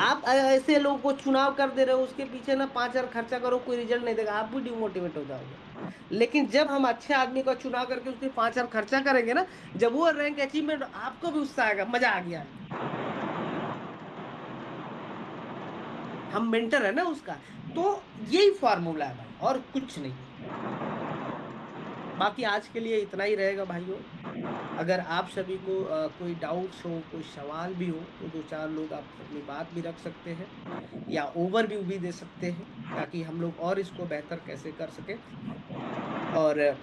आप ऐसे लोगों को चुनाव कर दे रहे हो, उसके पीछे ना 5 हजार खर्चा करो, कोई रिजल्ट नहीं देगा, आप भी डिमोटिवेट हो जाओगे। लेकिन जब हम अच्छे आदमी का चुनाव करके उसके 5 हजार खर्चा करेंगे ना, जब वो रैंक अचीवमेंट, आपको भी उत्साह आएगा, मजा आ गया। हम मेंटर है ना उसका। तो यही फॉर्मूला है भाई, और कुछ नहीं है। बाकी आज के लिए इतना ही रहेगा भाइयों। अगर आप सभी को कोई डाउट्स हो, कोई सवाल भी हो, तो दो चार लोग आप अपनी बात भी रख सकते हैं, या ओवरव्यू भी दे सकते हैं, ताकि हम लोग और इसको बेहतर कैसे कर सके। और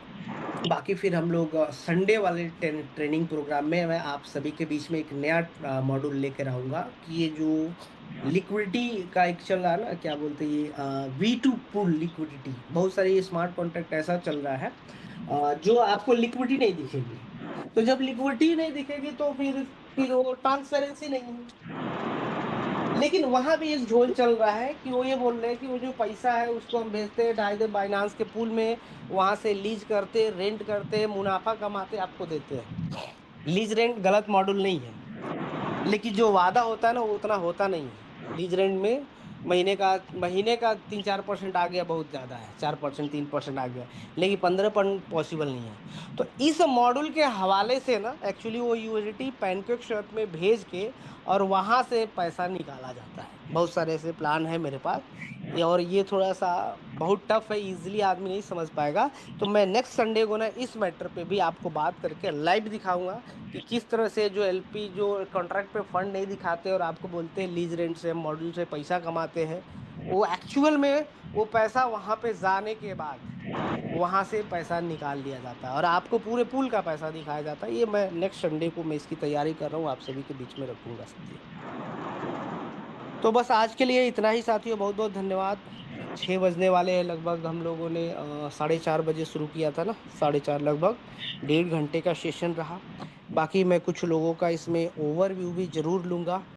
बाकी फिर हम लोग संडे वाले ट्रेनिंग प्रोग्राम में मैं आप सभी के बीच में एक नया मॉड्यूल लेकर आऊँगा, कि ये जो लिक्विडिटी का एक चल रहा है ना, क्या बोलते हैं ये, V2 पुल लिक्विडिटी, बहुत सारे ये स्मार्ट कॉन्ट्रैक्ट ऐसा चल रहा है जो आपको लिक्विडिटी नहीं दिखेगी। तो जब लिक्विडिटी नहीं दिखेगी तो फिर वो ट्रांसपेरेंसी नहीं है। लेकिन वहां भी एक झोल चल रहा है, कि वो ये बोल रहे हैं कि वो जो पैसा है उसको हम भेजते हैं डायरेक्ट बाइनांस के पूल में, वहां से लीज करते, रेंट करते, मुनाफा कमाते, आपको देते हैं। लीज रेंट गलत मॉडल नहीं है, लेकिन जो वादा होता है ना, वो उतना होता नहीं है। लीज रेंट में महीने का 3-4% आ गया, बहुत ज़्यादा है, 4%, 3% आ गया, लेकिन 15% पॉसिबल नहीं है। तो इस मॉड्यूल के हवाले से ना, एक्चुअली वो यूएसडीटी पैनकेक स्वैप में भेज के और वहाँ से पैसा निकाला जाता है। बहुत सारे ऐसे प्लान है मेरे पास। और ये थोड़ा सा बहुत टफ है, इजीली आदमी नहीं समझ पाएगा। तो मैं नेक्स्ट संडे को ना इस मैटर पे भी आपको बात करके लाइव दिखाऊंगा, कि किस तरह से जो एलपी जो कॉन्ट्रैक्ट पे फंड नहीं दिखाते और आपको बोलते हैं लीज रेंट से, मॉड्यूल से पैसा कमाते हैं, वो एक्चुअल में वो पैसा वहाँ पे जाने के बाद वहाँ से पैसा निकाल लिया जाता है, और आपको पूरे पूल का पैसा दिखाया जाता है। ये मैं नेक्स्ट संडे को मैं इसकी तैयारी कर रहा हूँ, आप सभी के बीच में रखूंगा साथियों। तो बस आज के लिए इतना ही साथियों, बहुत बहुत धन्यवाद। 6 बजने वाले हैं लगभग, हम लोगों ने 4:30 बजे शुरू किया था ना, 4:30 लगभग 1.5 घंटे का सेशन रहा। बाकी मैं कुछ लोगों का इसमें ओवरव्यू भी जरूर लूंगा।